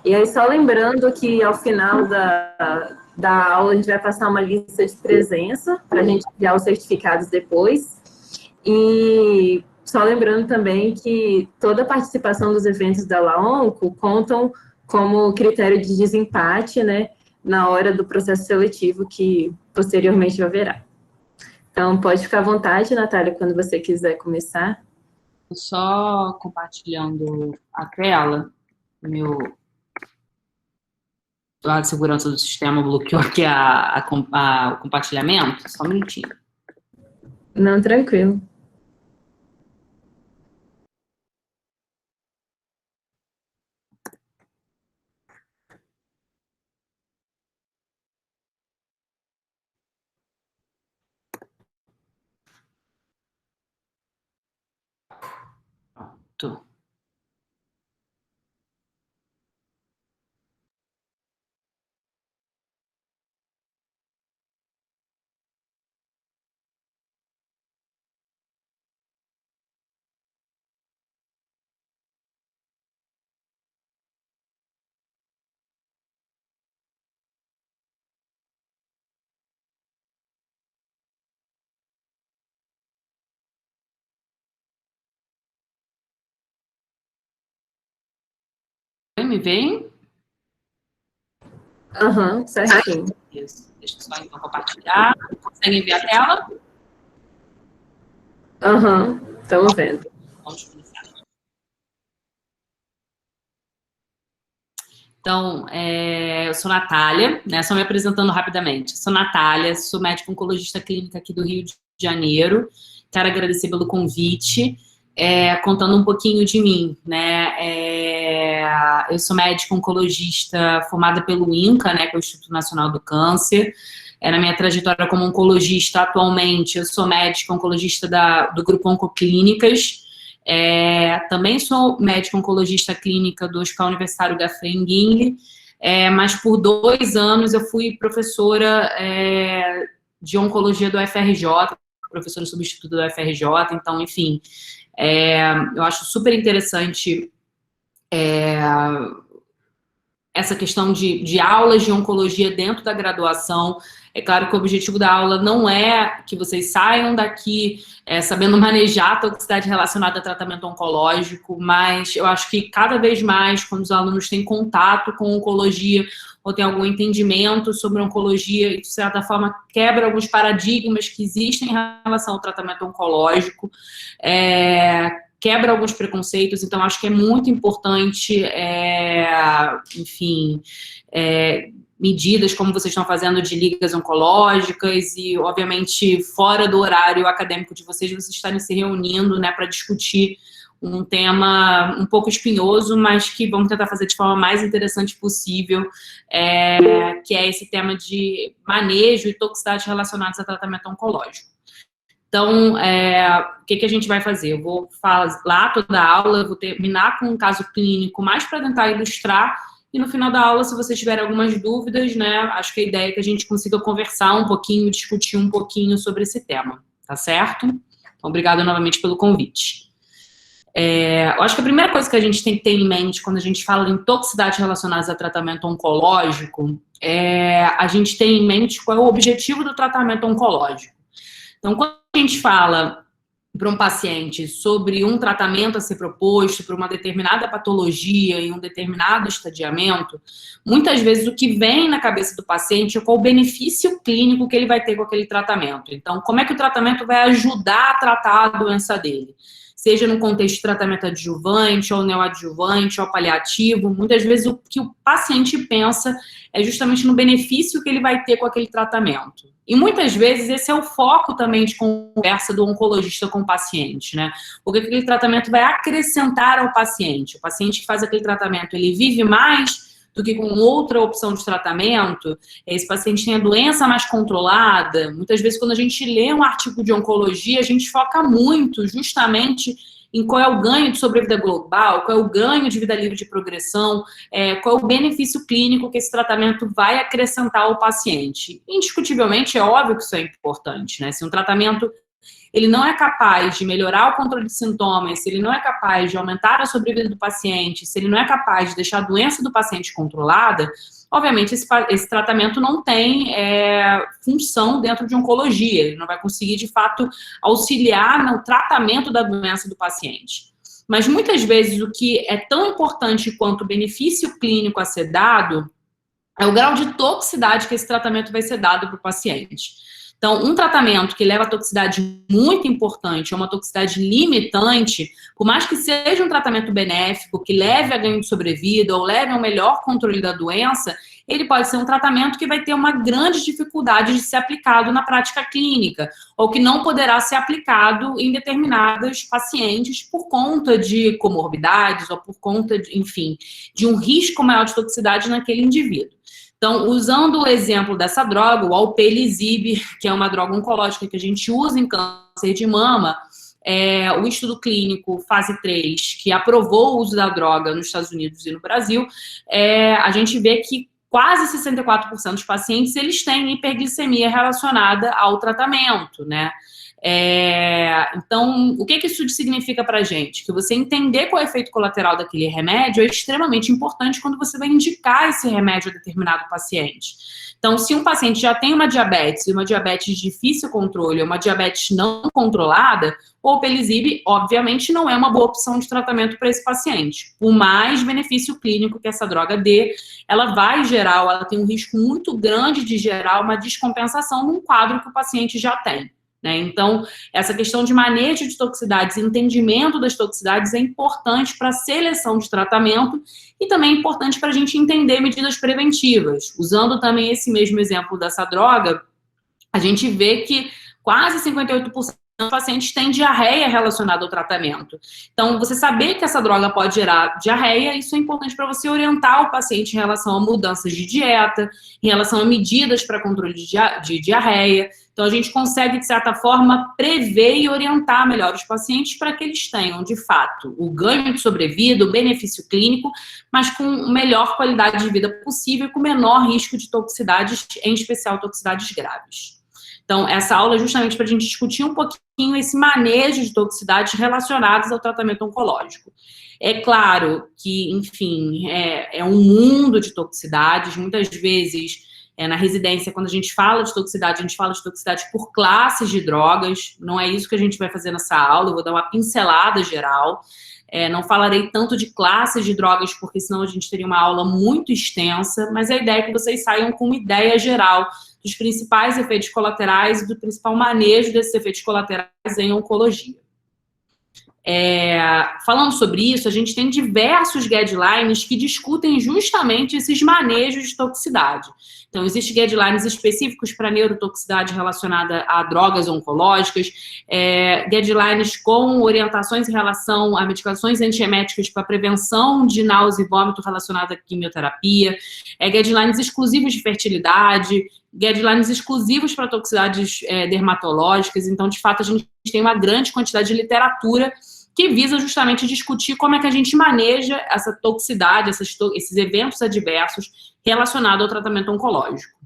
E aí, só lembrando que ao final da aula, a gente vai passar uma lista de presença para a gente enviar os certificados depois. E só lembrando também que toda a participação dos eventos da LAONCO contam como critério de desempate, né, na hora do processo seletivo que posteriormente haverá. Então, pode ficar à vontade, Natália, quando você quiser começar. Só compartilhando a tela, a segurança do sistema bloqueou aqui o compartilhamento. Só um minutinho. Não, tranquilo. Pronto. Me veem? Aham, certinho. Isso. Deixa eu só então compartilhar. Consegue ver a tela? Aham, estamos vendo. Vamos começar. Então, eu sou Natália, né? Só me apresentando rapidamente. Sou Natália, sou médica oncologista clínica aqui do Rio de Janeiro. Quero agradecer pelo convite. Contando um pouquinho de mim, né? Eu sou médica oncologista formada pelo INCA, né? Que é o Instituto Nacional do Câncer. Na minha trajetória como oncologista, atualmente, eu sou médica oncologista do Grupo Oncoclínicas. Também sou médica oncologista clínica do Hospital Universitário Gafren-Guinle, mas por 2 anos eu fui professora de oncologia do UFRJ, professora substituta do UFRJ, então, enfim, eu acho super interessante essa questão de aulas de oncologia dentro da graduação. É claro que o objetivo da aula não é que vocês saiam daqui sabendo manejar a toxicidade relacionada a tratamento oncológico, mas eu acho que cada vez mais, quando os alunos têm contato com oncologia ou têm algum entendimento sobre oncologia, de certa forma quebra alguns paradigmas que existem em relação ao tratamento oncológico, quebra alguns preconceitos, então acho que é muito importante, enfim, medidas como vocês estão fazendo de ligas oncológicas e, obviamente, fora do horário acadêmico de vocês estarem se reunindo, né, para discutir um tema um pouco espinhoso, mas que vamos tentar fazer de forma mais interessante possível, que é esse tema de manejo e toxicidade relacionados a tratamento oncológico. Então, o que a gente vai fazer? Eu vou falar toda a aula, eu vou terminar com um caso clínico mais para tentar ilustrar, e no final da aula, se vocês tiverem algumas dúvidas, né, acho que a ideia é que a gente consiga conversar um pouquinho, discutir um pouquinho sobre esse tema, tá certo? Então, obrigada novamente pelo convite. Eu acho que a primeira coisa que a gente tem que ter em mente quando a gente fala em toxicidade relacionada a tratamento oncológico, a gente tem em mente qual é o objetivo do tratamento oncológico. Então, quando a gente fala para um paciente sobre um tratamento a ser proposto para uma determinada patologia e um determinado estadiamento, muitas vezes o que vem na cabeça do paciente é qual o benefício clínico que ele vai ter com aquele tratamento. Então, como é que o tratamento vai ajudar a tratar a doença dele? Seja no contexto de tratamento adjuvante, ou neoadjuvante, ou paliativo, muitas vezes o que o paciente pensa é justamente no benefício que ele vai ter com aquele tratamento. E muitas vezes esse é o foco também de conversa do oncologista com o paciente, né? Porque aquele tratamento vai acrescentar ao paciente. O paciente que faz aquele tratamento, ele vive mais do que com outra opção de tratamento, esse paciente tem a doença mais controlada. Muitas vezes, quando a gente lê um artigo de oncologia, a gente foca muito justamente em qual é o ganho de sobrevida global, qual é o ganho de vida livre de progressão, qual é o benefício clínico que esse tratamento vai acrescentar ao paciente. Indiscutivelmente, é óbvio que isso é importante, né? Se um tratamento ele não é capaz de melhorar o controle de sintomas, se ele não é capaz de aumentar a sobrevida do paciente, se ele não é capaz de deixar a doença do paciente controlada, obviamente esse tratamento não tem função dentro de oncologia, ele não vai conseguir, de fato, auxiliar no tratamento da doença do paciente. Mas, muitas vezes, o que é tão importante quanto o benefício clínico a ser dado é o grau de toxicidade que esse tratamento vai ser dado para o paciente. Então, um tratamento que leva a toxicidade muito importante, uma toxicidade limitante, por mais que seja um tratamento benéfico, que leve a ganho de sobrevida ou leve a um melhor controle da doença, ele pode ser um tratamento que vai ter uma grande dificuldade de ser aplicado na prática clínica, ou que não poderá ser aplicado em determinados pacientes por conta de comorbidades ou por conta, enfim, de um risco maior de toxicidade naquele indivíduo. Então, usando o exemplo dessa droga, o alpelisib, que é uma droga oncológica que a gente usa em câncer de mama, o estudo clínico fase 3, que aprovou o uso da droga nos Estados Unidos e no Brasil, a gente vê que quase 64% dos pacientes, eles têm hiperglicemia relacionada ao tratamento, né? Então, o que isso significa pra gente? Que você entender qual é o efeito colateral daquele remédio é extremamente importante quando você vai indicar esse remédio a determinado paciente. Então, se um paciente já tem uma diabetes, e uma diabetes de difícil controle, ou uma diabetes não controlada, o alpelisib, obviamente, não é uma boa opção de tratamento para esse paciente. Por mais benefício clínico que essa droga dê, ela vai gerar, ela tem um risco muito grande de gerar uma descompensação num quadro que o paciente já tem. Então, essa questão de manejo de toxicidades, entendimento das toxicidades é importante para a seleção de tratamento e também é importante para a gente entender medidas preventivas. Usando também esse mesmo exemplo dessa droga, a gente vê que quase 58% dos pacientes têm diarreia relacionada ao tratamento. Então, você saber que essa droga pode gerar diarreia, isso é importante para você orientar o paciente em relação a mudanças de dieta, em relação a medidas para controle de diarreia. Então, a gente consegue, de certa forma, prever e orientar melhor os pacientes para que eles tenham, de fato, o ganho de sobrevida, o benefício clínico, mas com melhor qualidade de vida possível e com menor risco de toxicidades, em especial toxicidades graves. Então, essa aula é justamente para a gente discutir um pouquinho esse manejo de toxicidades relacionadas ao tratamento oncológico. É claro que, enfim, é um mundo de toxicidades, muitas vezes... na residência, quando a gente fala de toxicidade, a gente fala de toxicidade por classes de drogas, não é isso que a gente vai fazer nessa aula, eu vou dar uma pincelada geral, não falarei tanto de classes de drogas, porque senão a gente teria uma aula muito extensa, mas a ideia é que vocês saiam com uma ideia geral dos principais efeitos colaterais e do principal manejo desses efeitos colaterais em oncologia. Falando sobre isso, a gente tem diversos guidelines que discutem justamente esses manejos de toxicidade. Então, existem guidelines específicos para neurotoxicidade relacionada a drogas oncológicas, guidelines com orientações em relação a medicações antieméticas para prevenção de náusea e vômito relacionada à quimioterapia, guidelines exclusivos de fertilidade, guidelines exclusivos para toxicidades dermatológicas. Então, de fato, a gente tem uma grande quantidade de literatura que visa justamente discutir como é que a gente maneja essa toxicidade, esses eventos adversos relacionados ao tratamento oncológico.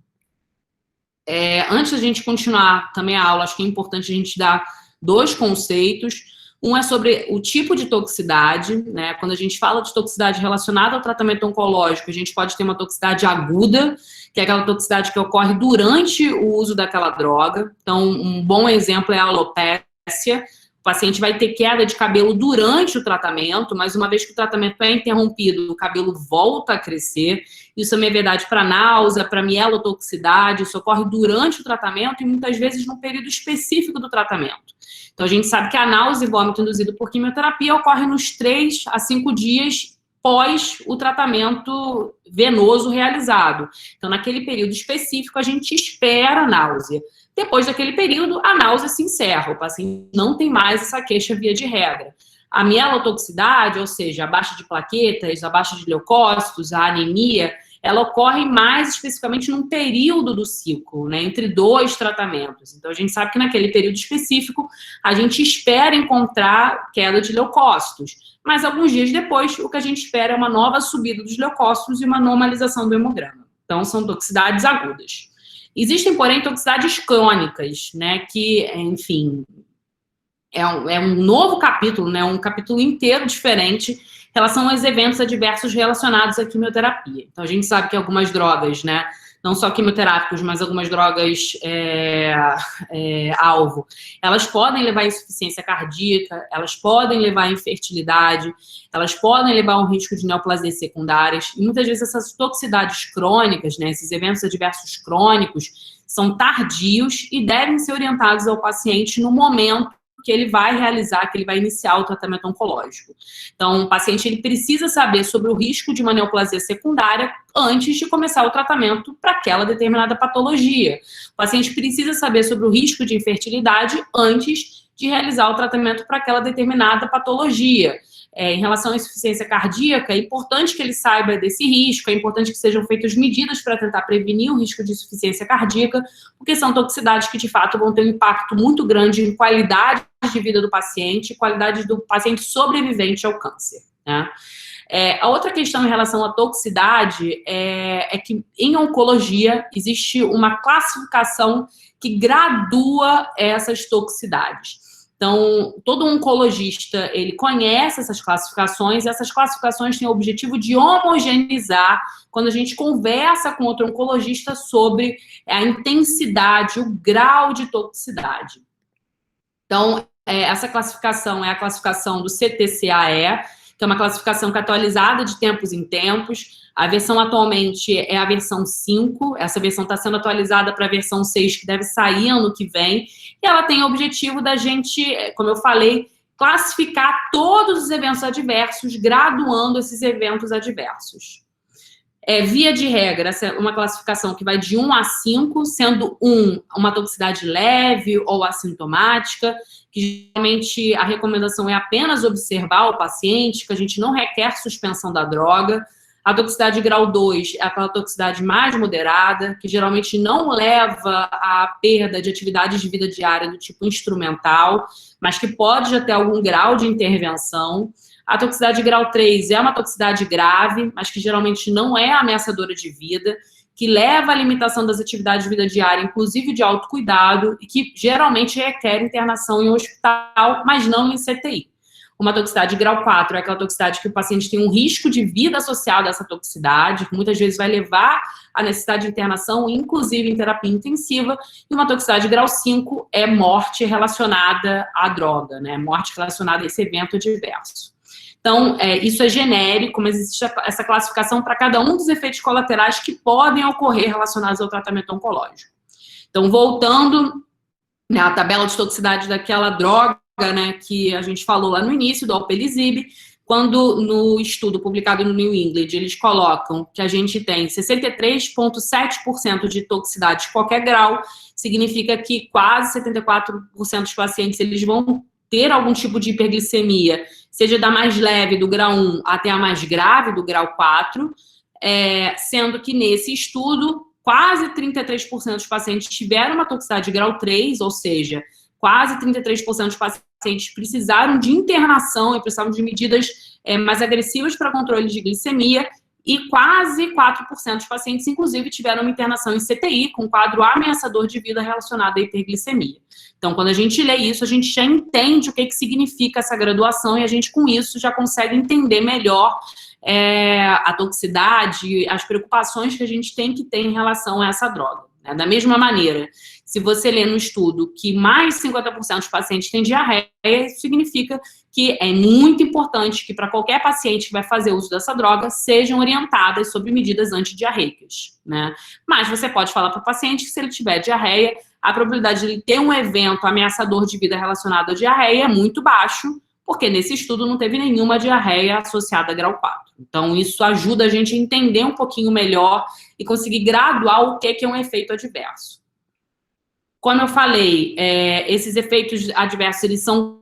Antes da gente continuar também a aula, acho que é importante a gente dar dois conceitos. Um é sobre o tipo de toxicidade, né? Quando a gente fala de toxicidade relacionada ao tratamento oncológico, a gente pode ter uma toxicidade aguda, que é aquela toxicidade que ocorre durante o uso daquela droga. Então, um bom exemplo é a alopécia. O paciente vai ter queda de cabelo durante o tratamento, mas uma vez que o tratamento é interrompido, o cabelo volta a crescer. Isso também é verdade para náusea, para mielotoxicidade. Isso ocorre durante o tratamento e muitas vezes num período específico do tratamento. Então, a gente sabe que a náusea e vômito induzido por quimioterapia ocorre nos 3 a 5 dias pós o tratamento venoso realizado. Então, naquele período específico, a gente espera a náusea. Depois daquele período, a náusea se encerra. O paciente não tem mais essa queixa via de regra. A mielotoxicidade, ou seja, a baixa de plaquetas, a baixa de leucócitos, a anemia, ela ocorre mais especificamente num período do ciclo, né, entre 2 tratamentos. Então, a gente sabe que naquele período específico, a gente espera encontrar queda de leucócitos. Mas, alguns dias depois, o que a gente espera é uma nova subida dos leucócitos e uma normalização do hemograma. Então, são toxicidades agudas. Existem, porém, toxicidades crônicas, né, que, enfim, é um novo capítulo, né? Um capítulo inteiro diferente em relação aos eventos adversos relacionados à quimioterapia. Então, a gente sabe que algumas drogas, né? Não só quimioterápicos, mas algumas drogas alvo, elas podem levar à insuficiência cardíaca, elas podem levar à infertilidade, elas podem levar a um risco de neoplasias secundárias, e muitas vezes essas toxicidades crônicas, né, esses eventos adversos crônicos, são tardios e devem ser orientados ao paciente no momento que ele vai realizar, que ele vai iniciar o tratamento oncológico. Então, o paciente ele precisa saber sobre o risco de uma neoplasia secundária antes de começar o tratamento para aquela determinada patologia. O paciente precisa saber sobre o risco de infertilidade antes de realizar o tratamento para aquela determinada patologia. Em relação à insuficiência cardíaca, é importante que ele saiba desse risco, é importante que sejam feitas medidas para tentar prevenir o risco de insuficiência cardíaca, porque são toxicidades que, de fato, vão ter um impacto muito grande em qualidade de vida do paciente, qualidade do paciente sobrevivente ao câncer, né? A outra questão em relação à toxicidade é que, em oncologia, existe uma classificação que gradua essas toxicidades. Então, todo oncologista, ele conhece essas classificações, e essas classificações têm o objetivo de homogeneizar quando a gente conversa com outro oncologista sobre a intensidade, o grau de toxicidade. Então, essa classificação é a classificação do CTCAE, que é uma classificação que é atualizada de tempos em tempos. A versão atualmente é a versão 5, essa versão está sendo atualizada para a versão 6, que deve sair ano que vem, e ela tem o objetivo da gente, como eu falei, classificar todos os eventos adversos, graduando esses eventos adversos. Via de regra, essa é uma classificação que vai de 1 a 5, sendo 1 uma toxicidade leve ou assintomática, que geralmente a recomendação é apenas observar o paciente, que a gente não requer suspensão da droga. A toxicidade grau 2 é aquela toxicidade mais moderada, que geralmente não leva à perda de atividades de vida diária do tipo instrumental, mas que pode já ter algum grau de intervenção. A toxicidade grau 3 é uma toxicidade grave, mas que geralmente não é ameaçadora de vida, que leva à limitação das atividades de vida diária, inclusive de autocuidado, e que geralmente requer internação em hospital, mas não em CTI. Uma toxicidade grau 4 é aquela toxicidade que o paciente tem um risco de vida associado a essa toxicidade, que muitas vezes vai levar à necessidade de internação, inclusive em terapia intensiva. E uma toxicidade grau 5 é morte relacionada à droga, né? Morte relacionada a esse evento adverso. Então, isso é genérico, mas existe essa classificação para cada um dos efeitos colaterais que podem ocorrer relacionados ao tratamento oncológico. Então, voltando, né, à tabela de toxicidade daquela droga, né, que a gente falou lá no início, do alpelisib, quando no estudo publicado no New England, eles colocam que a gente tem 63,7% de toxicidade de qualquer grau, significa que quase 74% dos pacientes eles vão ter algum tipo de hiperglicemia, seja da mais leve, do grau 1, até a mais grave, do grau 4, sendo que nesse estudo, quase 33% dos pacientes tiveram uma toxicidade de grau 3, ou seja, quase 33% dos pacientes precisaram de internação e precisavam de medidas mais agressivas para controle de glicemia, e quase 4% dos pacientes, inclusive, tiveram uma internação em CTI, com quadro ameaçador de vida relacionado à hiperglicemia. Então, quando a gente lê isso, a gente já entende o que significa essa graduação, e a gente, com isso, já consegue entender melhor a toxicidade, as preocupações que a gente tem que ter em relação a essa droga. Né? Da mesma maneira, se você lê no estudo que mais de 50% dos pacientes têm diarreia, isso significa que é muito importante que para qualquer paciente que vai fazer uso dessa droga, sejam orientadas sobre medidas antidiarreicas, né? Mas você pode falar para o paciente que se ele tiver diarreia, a probabilidade de ele ter um evento ameaçador de vida relacionado à diarreia é muito baixo, porque nesse estudo não teve nenhuma diarreia associada a grau 4. Então, isso ajuda a gente a entender um pouquinho melhor e conseguir graduar o que é um efeito adverso. Como eu falei, esses efeitos adversos, eles são...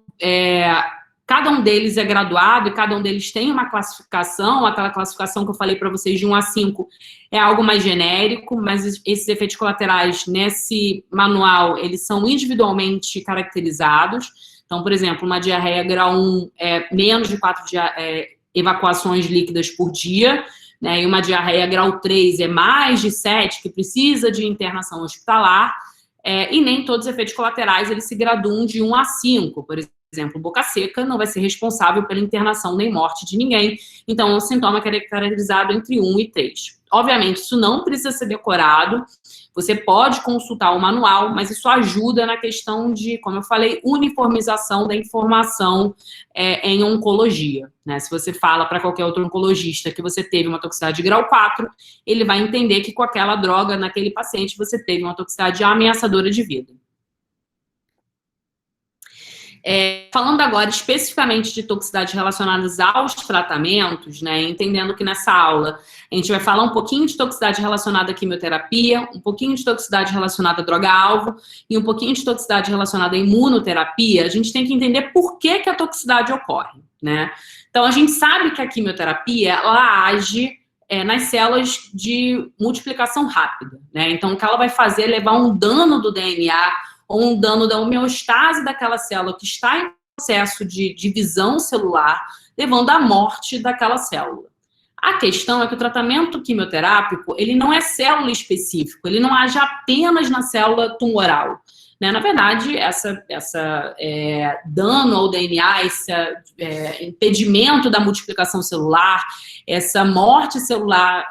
cada um deles é graduado e cada um deles tem uma classificação. Aquela classificação que eu falei para vocês de 1 a 5 é algo mais genérico, mas esses efeitos colaterais nesse manual, eles são individualmente caracterizados. Então, por exemplo, uma diarreia grau 1 é menos de 4 evacuações líquidas por dia, né? E uma diarreia grau 3 é mais de 7, que precisa de internação hospitalar. E nem todos os efeitos colaterais eles se graduam de 1 a 5. Por exemplo, boca seca, não vai ser responsável pela internação nem morte de ninguém. Então, é um sintoma que é caracterizado entre 1 e 3. Obviamente, isso não precisa ser decorado, você pode consultar o manual, mas isso ajuda na questão de, como eu falei, uniformização da informação em oncologia, né? Se você fala para qualquer outro oncologista que você teve uma toxicidade de grau 4, ele vai entender que com aquela droga, naquele paciente, você teve uma toxicidade ameaçadora de vida. Falando agora especificamente de toxicidades relacionadas aos tratamentos, né, entendendo que nessa aula a gente vai falar um pouquinho de toxicidade relacionada à quimioterapia, um pouquinho de toxicidade relacionada à droga-alvo e um pouquinho de toxicidade relacionada à imunoterapia, a gente tem que entender por que a toxicidade ocorre, né? Então, a gente sabe que a quimioterapia, ela age nas células de multiplicação rápida, né? Então, o que ela vai fazer é levar um dano do DNA ou um dano da homeostase daquela célula que está em processo de divisão celular, levando à morte daquela célula. A questão é que o tratamento quimioterápico, ele não é célula específico, ele não age apenas na célula tumoral, né? Na verdade, essa dano ao DNA, esse impedimento da multiplicação celular, essa morte celular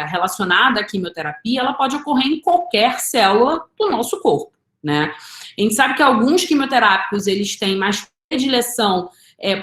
relacionada à quimioterapia, ela pode ocorrer em qualquer célula do nosso corpo, né? A gente sabe que alguns quimioterápicos, eles têm mais predileção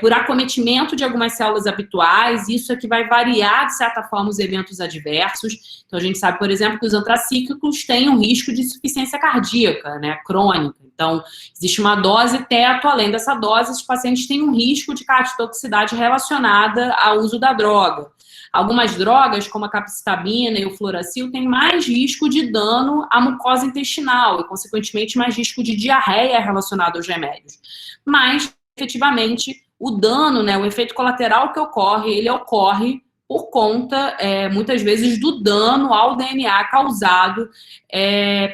por acometimento de algumas células habituais, isso é que vai variar, de certa forma, os eventos adversos. Então, a gente sabe, por exemplo, que os antracíclicos têm um risco de insuficiência cardíaca, né, crônica. Então, existe uma dose teto, além dessa dose, os pacientes têm um risco de cardiotoxicidade relacionada ao uso da droga. Algumas drogas, como a capecitabina e o fluoracil, têm mais risco de dano à mucosa intestinal e, consequentemente, mais risco de diarreia relacionado aos remédios. Mas, efetivamente, o dano, né, o efeito colateral que ocorre, ele ocorre por conta, muitas vezes, do dano ao DNA causado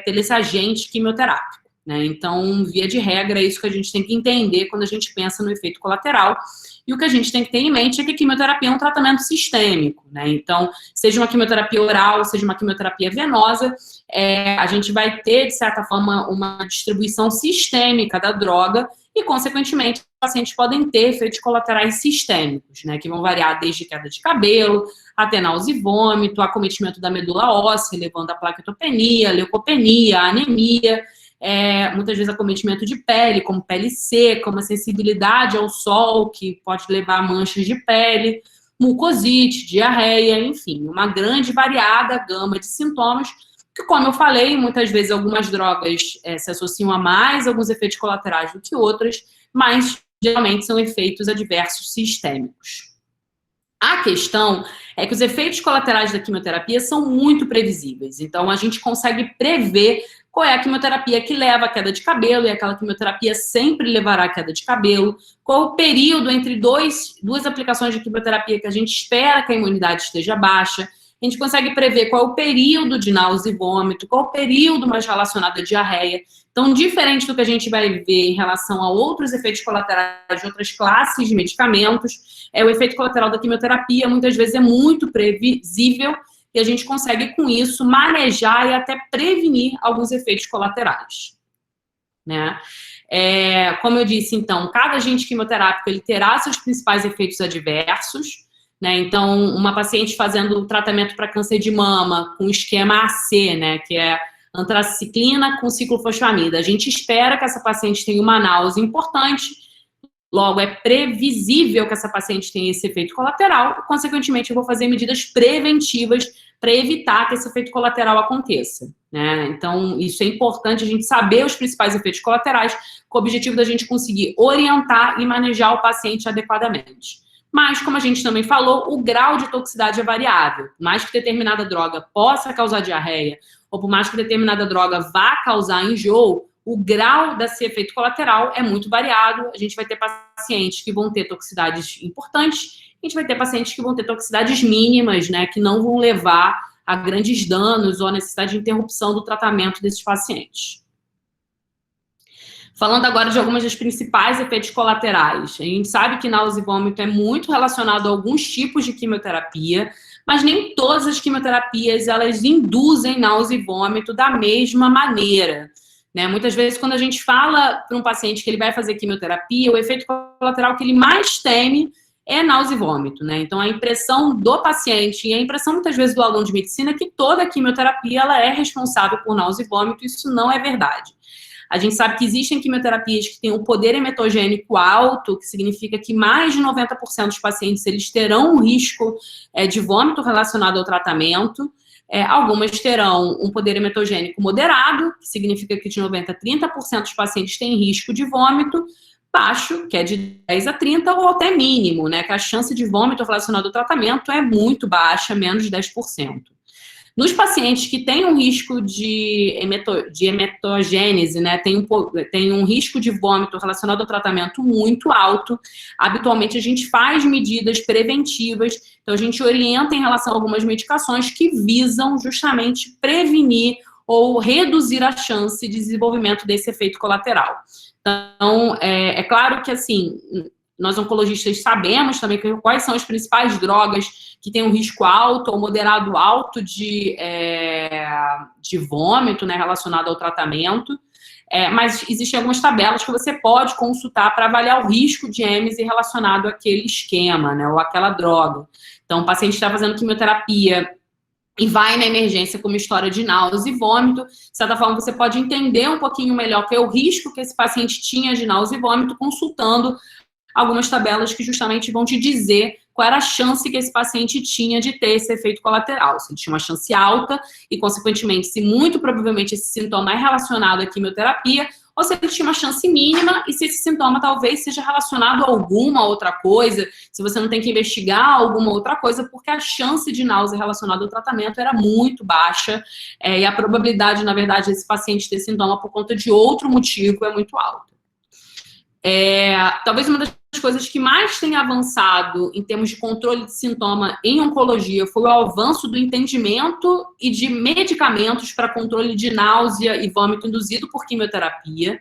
por esse agente quimioterápico, né? Então, via de regra, é isso que a gente tem que entender quando a gente pensa no efeito colateral. E o que a gente tem que ter em mente é que a quimioterapia é um tratamento sistêmico, né? Então, seja uma quimioterapia oral, seja uma quimioterapia venosa, a gente vai ter, de certa forma, uma distribuição sistêmica da droga e, consequentemente, os pacientes podem ter efeitos colaterais sistêmicos, né? Que vão variar desde queda de cabelo, até náusea e vômito, acometimento da medula óssea, levando a plaquetopenia, leucopenia, anemia, muitas vezes acometimento de pele, como pele seca, uma sensibilidade ao sol, que pode levar a manchas de pele, mucosite, diarreia, enfim, uma grande variada gama de sintomas, que, como eu falei, muitas vezes algumas drogas se associam a mais alguns efeitos colaterais do que outras, mas geralmente são efeitos adversos sistêmicos. A questão é que os efeitos colaterais da quimioterapia são muito previsíveis, então a gente consegue prever qual é a quimioterapia que leva à queda de cabelo, e aquela quimioterapia sempre levará à queda de cabelo, qual o período entre duas aplicações de quimioterapia que a gente espera que a imunidade esteja baixa. A gente consegue prever qual é o período de náusea e vômito, qual é o período mais relacionado à diarreia. Então, diferente do que a gente vai ver em relação a outros efeitos colaterais de outras classes de medicamentos, o efeito colateral da quimioterapia muitas vezes é muito previsível e a gente consegue, com isso, manejar e até prevenir alguns efeitos colaterais, né? Como eu disse, então, cada agente quimioterápico ele terá seus principais efeitos adversos, né? Então, uma paciente fazendo tratamento para câncer de mama com esquema AC, né, que é antraciclina com ciclofosfamida, a gente espera que essa paciente tenha uma náusea importante, logo é previsível que essa paciente tenha esse efeito colateral, consequentemente eu vou fazer medidas preventivas para evitar que esse efeito colateral aconteça, né? Então, isso é importante a gente saber os principais efeitos colaterais, com o objetivo da gente conseguir orientar e manejar o paciente adequadamente. Mas, como a gente também falou, o grau de toxicidade é variável. Por mais que determinada droga possa causar diarreia, ou por mais que determinada droga vá causar enjoo, o grau desse efeito colateral é muito variado. A gente vai ter pacientes que vão ter toxicidades importantes, a gente vai ter pacientes que vão ter toxicidades mínimas, né, que não vão levar a grandes danos ou a necessidade de interrupção do tratamento desses pacientes. Falando agora de algumas das principais efeitos colaterais. A gente sabe que náusea e vômito é muito relacionado a alguns tipos de quimioterapia, mas nem todas as quimioterapias, elas induzem náusea e vômito da mesma maneira, né? Muitas vezes, quando a gente fala para um paciente que ele vai fazer quimioterapia, o efeito colateral que ele mais teme é náusea e vômito, né? Então, a impressão do paciente e a impressão, muitas vezes, do aluno de medicina é que toda a quimioterapia ela é responsável por náusea e vômito. Isso não é verdade. A gente sabe que existem quimioterapias que têm um poder emetogênico alto, que significa que mais de 90% dos pacientes eles terão um risco de vômito relacionado ao tratamento. Algumas terão um poder emetogênico moderado, que significa que de 90% a 30% dos pacientes têm risco de vômito baixo, que é de 10 a 30%, ou até mínimo, né? Que a chance de vômito relacionado ao tratamento é muito baixa, menos de 10%. Nos pacientes que têm um risco de emetogênese, né, tem um risco de vômito relacionado ao tratamento muito alto, habitualmente a gente faz medidas preventivas, então a gente orienta em relação a algumas medicações que visam justamente prevenir ou reduzir a chance de desenvolvimento desse efeito colateral. Então, é claro que, assim, nós oncologistas sabemos também quais são as principais drogas que têm um risco alto ou moderado alto de vômito, né, relacionado ao tratamento, mas existem algumas tabelas que você pode consultar para avaliar o risco de êmese relacionado àquele esquema, né, ou àquela droga. Então, o paciente está fazendo quimioterapia e vai na emergência com uma história de náusea e vômito, de certa forma você pode entender um pouquinho melhor qual é o risco que esse paciente tinha de náusea e vômito, consultando algumas tabelas que justamente vão te dizer qual era a chance que esse paciente tinha de ter esse efeito colateral. Se ele tinha uma chance alta e, consequentemente, se muito provavelmente esse sintoma é relacionado à quimioterapia, ou se ele tinha uma chance mínima e se esse sintoma talvez seja relacionado a alguma outra coisa, se você não tem que investigar alguma outra coisa, porque a chance de náusea relacionada ao tratamento era muito baixa e a probabilidade, na verdade, desse paciente ter sintoma por conta de outro motivo é muito alta. Talvez uma das coisas que mais tem avançado em termos de controle de sintoma em oncologia foi o avanço do entendimento e de medicamentos para controle de náusea e vômito induzido por quimioterapia.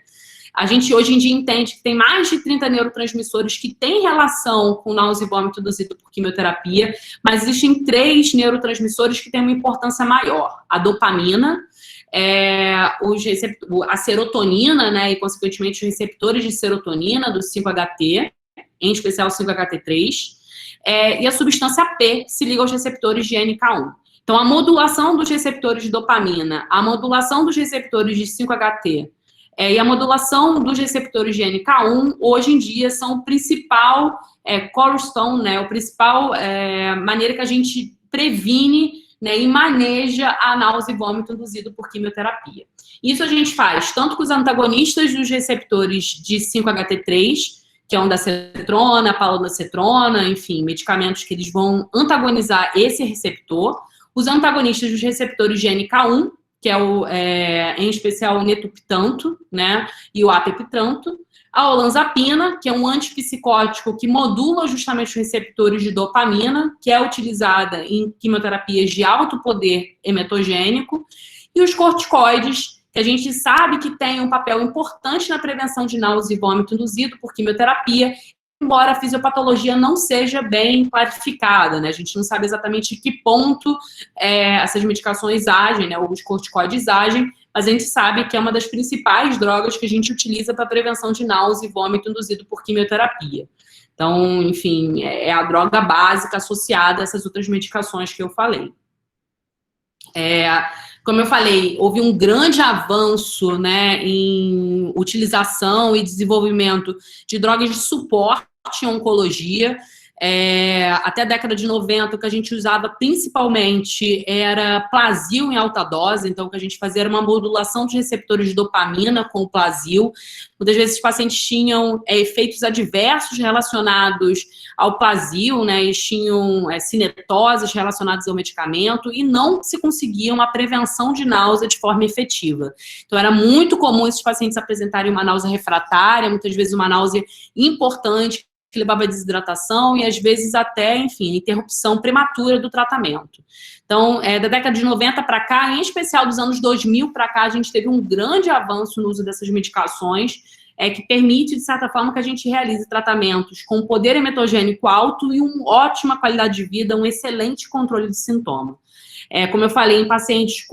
A gente hoje em dia entende que tem mais de 30 neurotransmissores que têm relação com náusea e vômito induzido por quimioterapia, mas existem 3 neurotransmissores que têm uma importância maior. A dopamina, a serotonina, né, e consequentemente os receptores de serotonina do 5-HT, em especial o 5-HT3, e a substância P, que se liga aos receptores de NK1. Então, a modulação dos receptores de dopamina, a modulação dos receptores de 5-HT e a modulação dos receptores de NK1, hoje em dia, são o principal cornerstone, né, a principal maneira que a gente previne, né, e maneja a náusea e vômito induzido por quimioterapia. Isso a gente faz tanto com os antagonistas dos receptores de 5-HT3, que é o da cetrona, palonocetrona, enfim, medicamentos que eles vão antagonizar esse receptor, os antagonistas dos receptores de NK1, que é em especial o netuptanto, né, e o apeptanto, a olanzapina, que é um antipsicótico que modula justamente os receptores de dopamina, que é utilizada em quimioterapias de alto poder emetogênico, e os corticoides, que a gente sabe que tem um papel importante na prevenção de náusea e vômito induzido por quimioterapia, embora a fisiopatologia não seja bem clarificada, né? A gente não sabe exatamente em que ponto essas medicações agem, né? Ou os corticoides agem, mas a gente sabe que é uma das principais drogas que a gente utiliza para prevenção de náusea e vômito induzido por quimioterapia. Então, enfim, é a droga básica associada a essas outras medicações que eu falei. Como eu falei, houve um grande avanço, né, em utilização e desenvolvimento de drogas de suporte em oncologia. Até a década de 90, o que a gente usava principalmente era Plasil em alta dose, então o que a gente fazia era uma modulação de receptores de dopamina com o Plasil. Muitas vezes os pacientes tinham efeitos adversos relacionados ao Plasil, né, eles tinham cinetoses relacionadas ao medicamento e não se conseguia uma prevenção de náusea de forma efetiva. Então era muito comum esses pacientes apresentarem uma náusea refratária, muitas vezes uma náusea importante, que levava a desidratação e, às vezes, até, enfim, interrupção prematura do tratamento. Então, da década de 90 para cá, em especial dos anos 2000 para cá, a gente teve um grande avanço no uso dessas medicações, que permite, de certa forma, que a gente realize tratamentos com poder emetogênico alto e uma ótima qualidade de vida, um excelente controle de sintoma. Como eu falei, em pacientes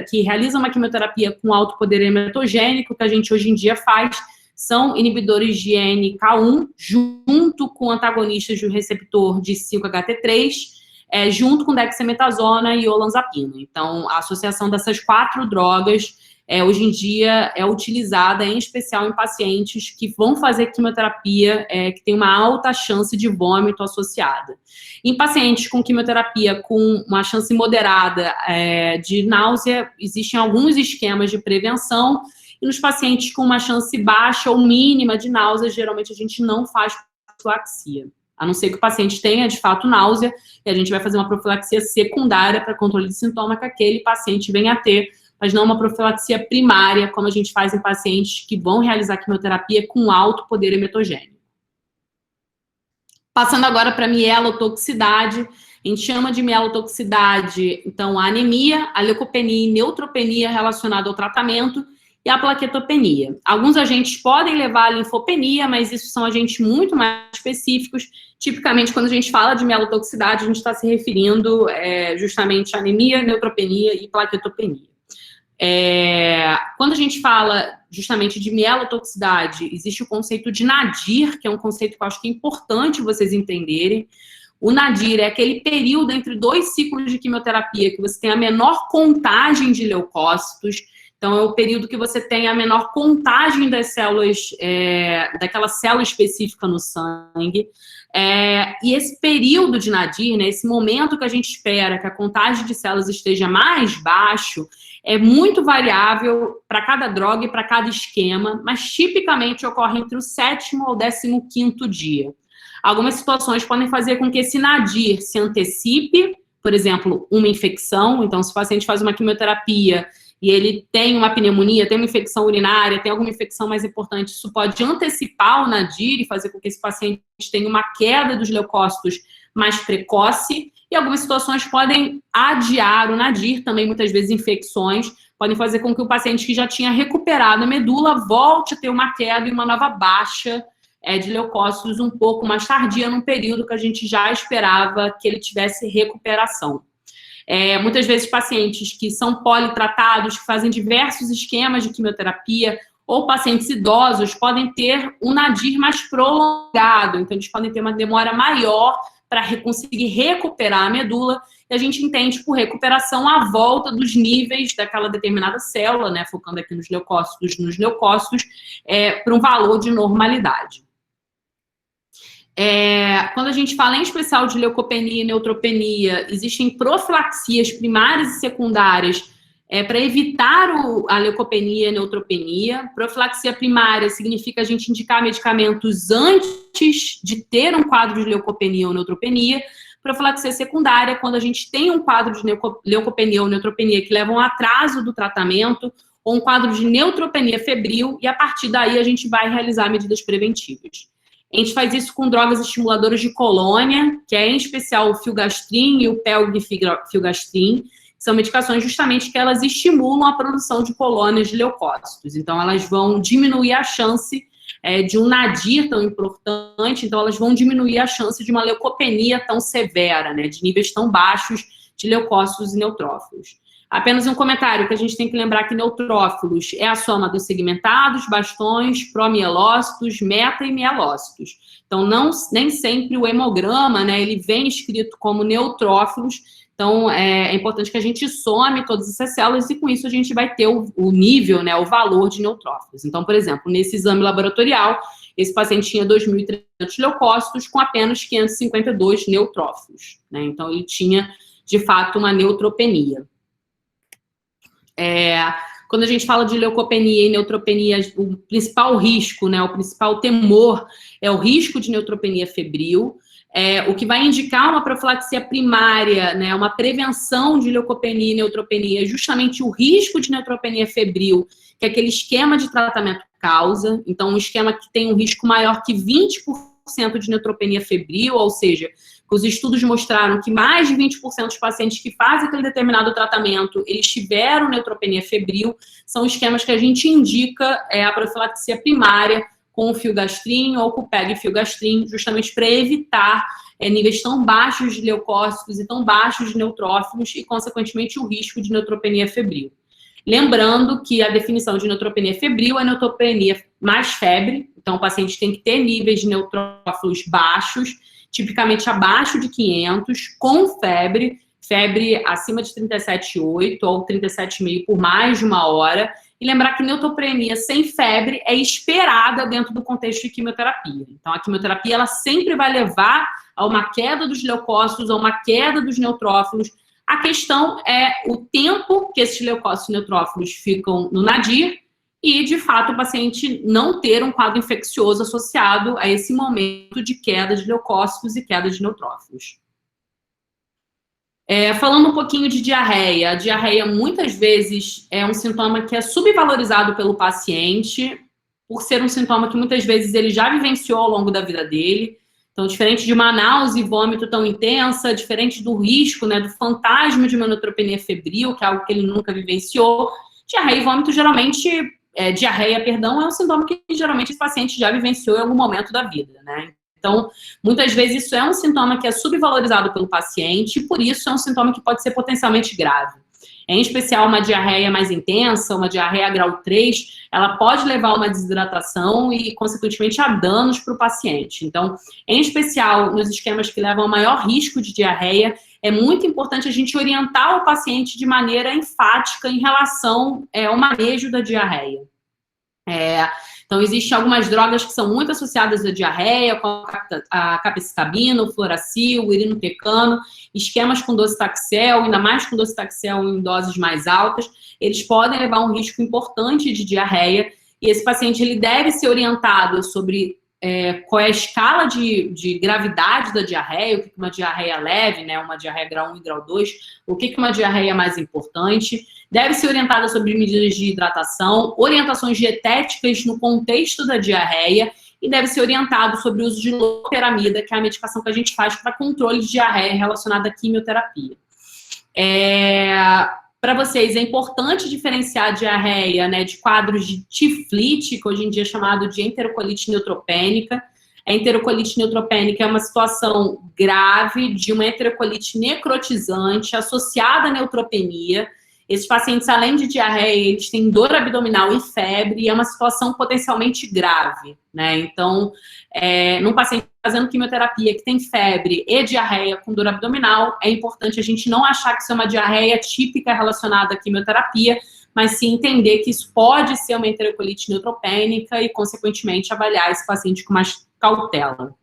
que realizam uma quimioterapia com alto poder hematogênico, o que a gente hoje em dia faz são inibidores de NK1, junto com antagonistas do receptor de 5-HT3, junto com dexametasona e olanzapina. Então, a associação dessas 4 drogas, hoje em dia, é utilizada em especial em pacientes que vão fazer quimioterapia, que tem uma alta chance de vômito associada. Em pacientes com quimioterapia com uma chance moderada de náusea, existem alguns esquemas de prevenção, e nos pacientes com uma chance baixa ou mínima de náusea, geralmente a gente não faz profilaxia. A não ser que o paciente tenha, de fato, náusea, e a gente vai fazer uma profilaxia secundária para controle de sintoma que aquele paciente venha a ter, mas não uma profilaxia primária, como a gente faz em pacientes que vão realizar quimioterapia com alto poder hematogênico. Passando agora para a mielotoxicidade, a gente chama de mielotoxicidade, então, a anemia, a leucopenia e neutropenia relacionada ao tratamento, e a plaquetopenia. Alguns agentes podem levar à linfopenia, mas isso são agentes muito mais específicos. Tipicamente, quando a gente fala de mielotoxicidade, a gente está se referindo justamente a anemia, neutropenia e plaquetopenia. Quando a gente fala justamente de mielotoxicidade, existe o conceito de nadir, que é um conceito que eu acho que é importante vocês entenderem. O nadir é aquele período entre 2 ciclos de quimioterapia que você tem a menor contagem de leucócitos. Então, é o período que você tem a menor contagem das células, daquela célula específica no sangue. E esse período de nadir, né, esse momento que a gente espera que a contagem de células esteja mais baixo, é muito variável para cada droga e para cada esquema, mas tipicamente ocorre entre o 7º ao 15º dia. Algumas situações podem fazer com que esse nadir se antecipe, por exemplo, uma infecção. Então, se o paciente faz uma quimioterapia e ele tem uma pneumonia, tem uma infecção urinária, tem alguma infecção mais importante, isso pode antecipar o nadir e fazer com que esse paciente tenha uma queda dos leucócitos mais precoce. E algumas situações podem adiar o nadir, também muitas vezes infecções, podem fazer com que o paciente que já tinha recuperado a medula volte a ter uma queda e uma nova baixa de leucócitos um pouco mais tardia, num período que a gente já esperava que ele tivesse recuperação. Muitas vezes pacientes que são politratados, que fazem diversos esquemas de quimioterapia, ou pacientes idosos, podem ter um nadir mais prolongado, então eles podem ter uma demora maior para conseguir recuperar a medula, e a gente entende por recuperação a volta dos níveis daquela determinada célula, né, focando aqui nos leucócitos, para um valor de normalidade. Quando a gente fala em especial de leucopenia e neutropenia, existem profilaxias primárias e secundárias para evitar a leucopenia e a neutropenia. Profilaxia primária significa a gente indicar medicamentos antes de ter um quadro de leucopenia ou neutropenia. Profilaxia secundária, quando a gente tem um quadro de leucopenia ou neutropenia que leva a um atraso do tratamento, ou um quadro de neutropenia febril, e a partir daí a gente vai realizar medidas preventivas. A gente faz isso com drogas estimuladoras de colônia, que é em especial o filgastrin e o pelgfilgastrin, que são medicações justamente que elas estimulam a produção de colônias de leucócitos. Então, elas vão diminuir a chance de um nadir tão importante, então elas vão diminuir a chance de uma leucopenia tão severa, né, de níveis tão baixos de leucócitos e neutrófilos. Apenas um comentário, que a gente tem que lembrar que neutrófilos é a soma dos segmentados, bastões, promielócitos, meta e mielócitos. Então, nem sempre o hemograma, né, ele vem escrito como neutrófilos. Então, é importante que a gente some todas essas células e, com isso, a gente vai ter o nível, né, o valor de neutrófilos. Então, por exemplo, nesse exame laboratorial, esse paciente tinha 2.300 leucócitos com apenas 552 neutrófilos, né? Então, ele tinha, de fato, uma neutropenia. Quando a gente fala de leucopenia e neutropenia, o principal risco, né, o principal temor é o risco de neutropenia febril, o que vai indicar uma profilaxia primária, né, uma prevenção de leucopenia e neutropenia, é justamente o risco de neutropenia febril, que aquele esquema de tratamento causa. Então, um esquema que tem um risco maior que 20% de neutropenia febril, ou seja, os estudos mostraram que mais de 20% dos pacientes que fazem aquele determinado tratamento, eles tiveram neutropenia febril. São esquemas que a gente indica a profilaxia primária com o filgastrin ou com o pelgfilgastrin, justamente para evitar níveis tão baixos de leucócitos e tão baixos de neutrófilos e, consequentemente, o risco de neutropenia febril. Lembrando que a definição de neutropenia febril é neutropenia mais febre, então o paciente tem que ter níveis de neutrófilos baixos, tipicamente abaixo de 500, com febre acima de 37,8 ou 37,5 por mais de 1 hora. E lembrar que neutropenia sem febre é esperada dentro do contexto de quimioterapia. Então, a quimioterapia ela sempre vai levar a uma queda dos leucócitos, a uma queda dos neutrófilos. A questão é o tempo que esses leucócitos e neutrófilos ficam no nadir e, de fato, o paciente não ter um quadro infeccioso associado a esse momento de queda de leucócitos e queda de neutrófilos. Falando um pouquinho de diarreia. A diarreia, muitas vezes, é um sintoma que é subvalorizado pelo paciente, por ser um sintoma que, muitas vezes, ele já vivenciou ao longo da vida dele. Então, diferente de uma náusea e vômito tão intensa, diferente do risco, né, do fantasma de uma neutropenia febril, que é algo que ele nunca vivenciou, diarreia e vômito, geralmente, diarreia, perdão, é um sintoma que, geralmente, esse paciente já vivenciou em algum momento da vida, né? Então, muitas vezes isso é um sintoma que é subvalorizado pelo paciente e, por isso, é um sintoma que pode ser potencialmente grave. Em especial, uma diarreia mais intensa, uma diarreia grau 3, ela pode levar a uma desidratação e, consequentemente, a danos para o paciente. Então, em especial, nos esquemas que levam a maior risco de diarreia, é muito importante a gente orientar o paciente de maneira enfática em relação ao manejo da diarreia. Então, existem algumas drogas que são muito associadas à diarreia, como a capecitabina, o fluoracil, o irinotecano, esquemas com docetaxel, ainda mais com docetaxel em doses mais altas, eles podem levar a um risco importante de diarreia, e esse paciente ele deve ser orientado sobre qual é a escala de gravidade da diarreia, o que é uma diarreia leve, né, uma diarreia grau 1 e grau 2, o que é uma diarreia mais importante. Deve ser orientada sobre medidas de hidratação, orientações dietéticas no contexto da diarreia e deve ser orientado sobre o uso de loperamida, que é a medicação que a gente faz para controle de diarreia relacionada à quimioterapia. Para vocês, é importante diferenciar a diarreia, né, de quadros de tiflite, que hoje em dia é chamado de enterocolite neutropênica. A enterocolite neutropênica é uma situação grave de uma enterocolite necrotizante associada à neutropenia. Esses pacientes, além de diarreia, eles têm dor abdominal e febre, e é uma situação potencialmente grave, né? Então, num paciente fazendo quimioterapia que tem febre e diarreia com dor abdominal, é importante a gente não achar que isso é uma diarreia típica relacionada à quimioterapia, mas sim entender que isso pode ser uma enterocolite neutropênica e, consequentemente, avaliar esse paciente com mais cautela.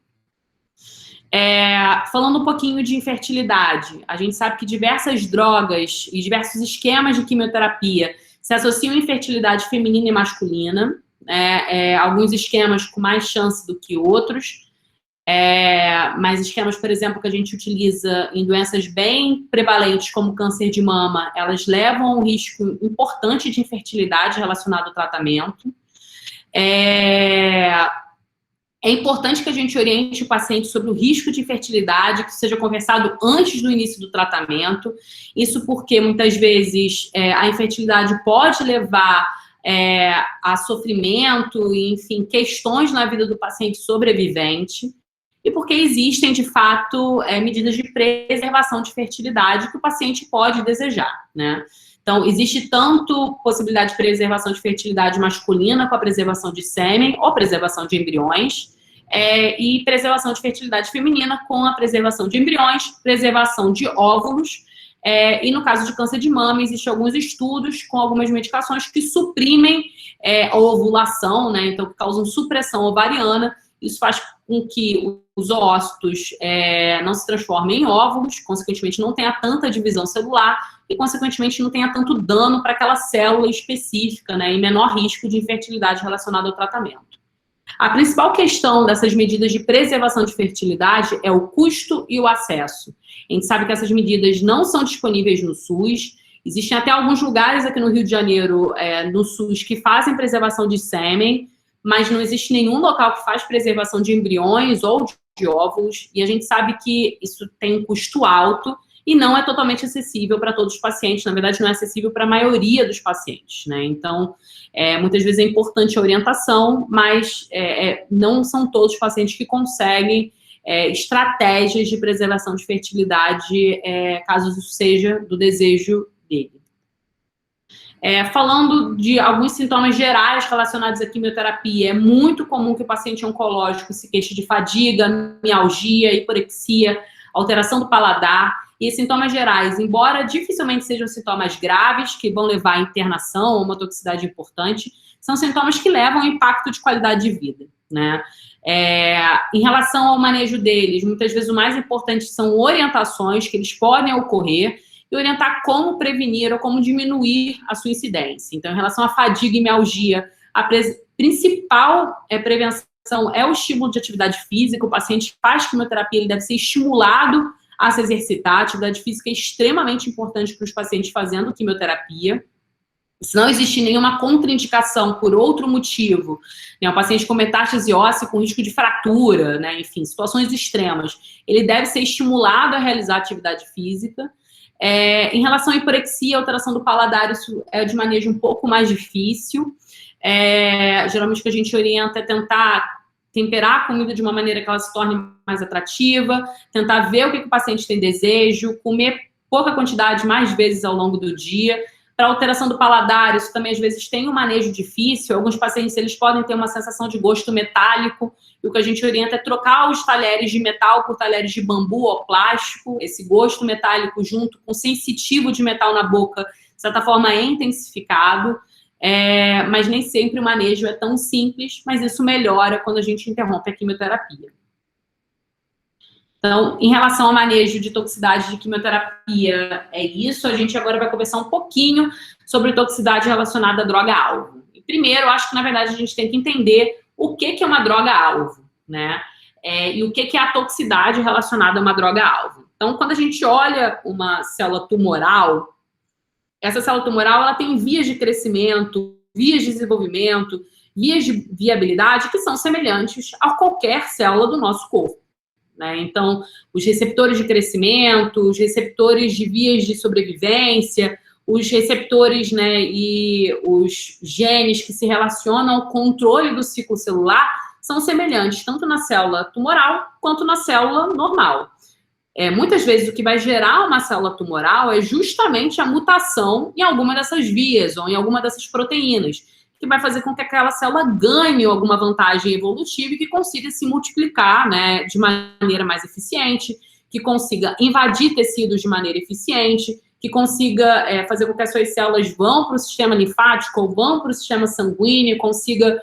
Falando um pouquinho de infertilidade, a gente sabe que diversas drogas e diversos esquemas de quimioterapia se associam à infertilidade feminina e masculina, alguns esquemas com mais chance do que outros, mas esquemas, por exemplo, que a gente utiliza em doenças bem prevalentes como câncer de mama, elas levam a um risco importante de infertilidade relacionado ao tratamento. É importante que a gente oriente o paciente sobre o risco de infertilidade, que seja conversado antes do início do tratamento. Isso porque, muitas vezes, a infertilidade pode levar a sofrimento e, enfim, questões na vida do paciente sobrevivente. E porque existem, de fato, medidas de preservação de fertilidade que o paciente pode desejar, né? Então, existe tanto possibilidade de preservação de fertilidade masculina com a preservação de sêmen ou preservação de embriões, e preservação de fertilidade feminina com a preservação de embriões, preservação de óvulos, e no caso de câncer de mama, existem alguns estudos com algumas medicações que suprimem a ovulação, né? Então, que causam supressão ovariana. Isso faz com que os oócitos não se transformem em óvulos, consequentemente não tenha tanta divisão celular e, consequentemente, não tenha tanto dano para aquela célula específica, né, e menor risco de infertilidade relacionado ao tratamento. A principal questão dessas medidas de preservação de fertilidade é o custo e o acesso. A gente sabe que essas medidas não são disponíveis no SUS. Existem até alguns lugares aqui no Rio de Janeiro, no SUS, que fazem preservação de sêmen, mas não existe nenhum local que faz preservação de embriões ou de óvulos, e a gente sabe que isso tem um custo alto e não é totalmente acessível para todos os pacientes, na verdade não é acessível para a maioria dos pacientes, né? Então, muitas vezes é importante a orientação, mas não são todos os pacientes que conseguem estratégias de preservação de fertilidade, caso isso seja do desejo dele. Falando de alguns sintomas gerais relacionados à quimioterapia, é muito comum que o paciente oncológico se queixe de fadiga, mialgia, hiporexia, alteração do paladar. E sintomas gerais, embora dificilmente sejam sintomas graves, que vão levar à internação ou uma toxicidade importante, são sintomas que levam a impacto de qualidade de vida, né? Em relação ao manejo deles, muitas vezes o mais importante são orientações que eles podem ocorrer e orientar como prevenir ou como diminuir a sua incidência. Então, em relação à fadiga e mialgia, a principal prevenção é o estímulo de atividade física. O paciente que faz quimioterapia, ele deve ser estimulado a se exercitar. A atividade física é extremamente importante para os pacientes fazendo quimioterapia. Se não existe nenhuma contraindicação por outro motivo, né, um paciente com metástase óssea com risco de fratura, né, enfim, situações extremas, ele deve ser estimulado a realizar atividade física. Em relação à hiporexia, alteração do paladar, isso é de manejo um pouco mais difícil. Geralmente o que a gente orienta é tentar temperar a comida de uma maneira que ela se torne mais atrativa, tentar ver o que o paciente tem desejo, comer pouca quantidade mais vezes ao longo do dia. Para alteração do paladar, isso também às vezes tem um manejo difícil. Alguns pacientes, eles podem ter uma sensação de gosto metálico, e o que a gente orienta é trocar os talheres de metal por talheres de bambu ou plástico. Esse gosto metálico junto com sensitivo de metal na boca, de certa forma, é intensificado, mas nem sempre o manejo é tão simples, mas isso melhora quando a gente interrompe a quimioterapia. Então, em relação ao manejo de toxicidade de quimioterapia, é isso. A gente agora vai conversar um pouquinho sobre toxicidade relacionada à droga-alvo. Primeiro, eu acho que, na verdade, a gente tem que entender o que é uma droga-alvo, né? E o que é a toxicidade relacionada a uma droga-alvo. Então, quando a gente olha uma célula tumoral, essa célula tumoral ela tem vias de crescimento, vias de desenvolvimento, vias de viabilidade que são semelhantes a qualquer célula do nosso corpo. Então, os receptores de crescimento, os receptores de vias de sobrevivência, os receptores, né, e os genes que se relacionam ao controle do ciclo celular são semelhantes tanto na célula tumoral quanto na célula normal. Muitas vezes o que vai gerar uma célula tumoral é justamente a mutação em alguma dessas vias ou em alguma dessas proteínas, que vai fazer com que aquela célula ganhe alguma vantagem evolutiva e que consiga se multiplicar, né, de maneira mais eficiente, que consiga invadir tecidos de maneira eficiente, que consiga fazer com que as suas células vão para o sistema linfático ou vão para o sistema sanguíneo, consiga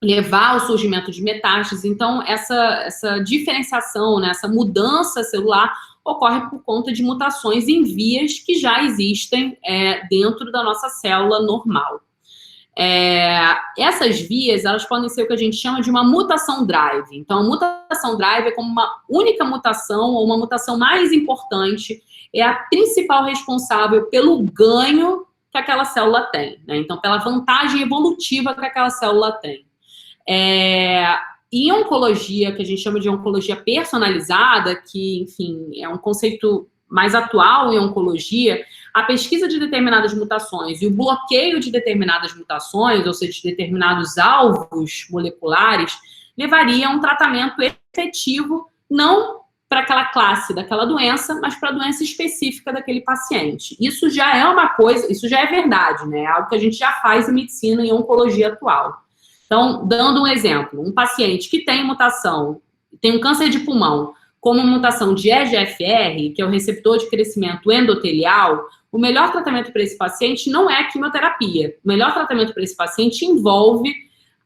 levar ao surgimento de metástases. Então, essa diferenciação, né, essa mudança celular ocorre por conta de mutações em vias que já existem dentro da nossa célula normal. Essas vias, elas podem ser o que a gente chama de uma mutação drive. Então, a mutação drive é como uma única mutação ou uma mutação mais importante, é a principal responsável pelo ganho que aquela célula tem, né? Então, pela vantagem evolutiva que aquela célula tem. Em oncologia, que a gente chama de oncologia personalizada, que, enfim, é um conceito mais atual em oncologia, a pesquisa de determinadas mutações e o bloqueio de determinadas mutações, ou seja, de determinados alvos moleculares, levaria a um tratamento efetivo, não para aquela classe daquela doença, mas para a doença específica daquele paciente. Isso já é uma coisa, isso já é verdade, né? É algo que a gente já faz em medicina e oncologia atual. Então, dando um exemplo, um paciente que tem mutação, tem um câncer de pulmão, como mutação de EGFR, que é o receptor de crescimento endotelial, o melhor tratamento para esse paciente não é a quimioterapia. O melhor tratamento para esse paciente envolve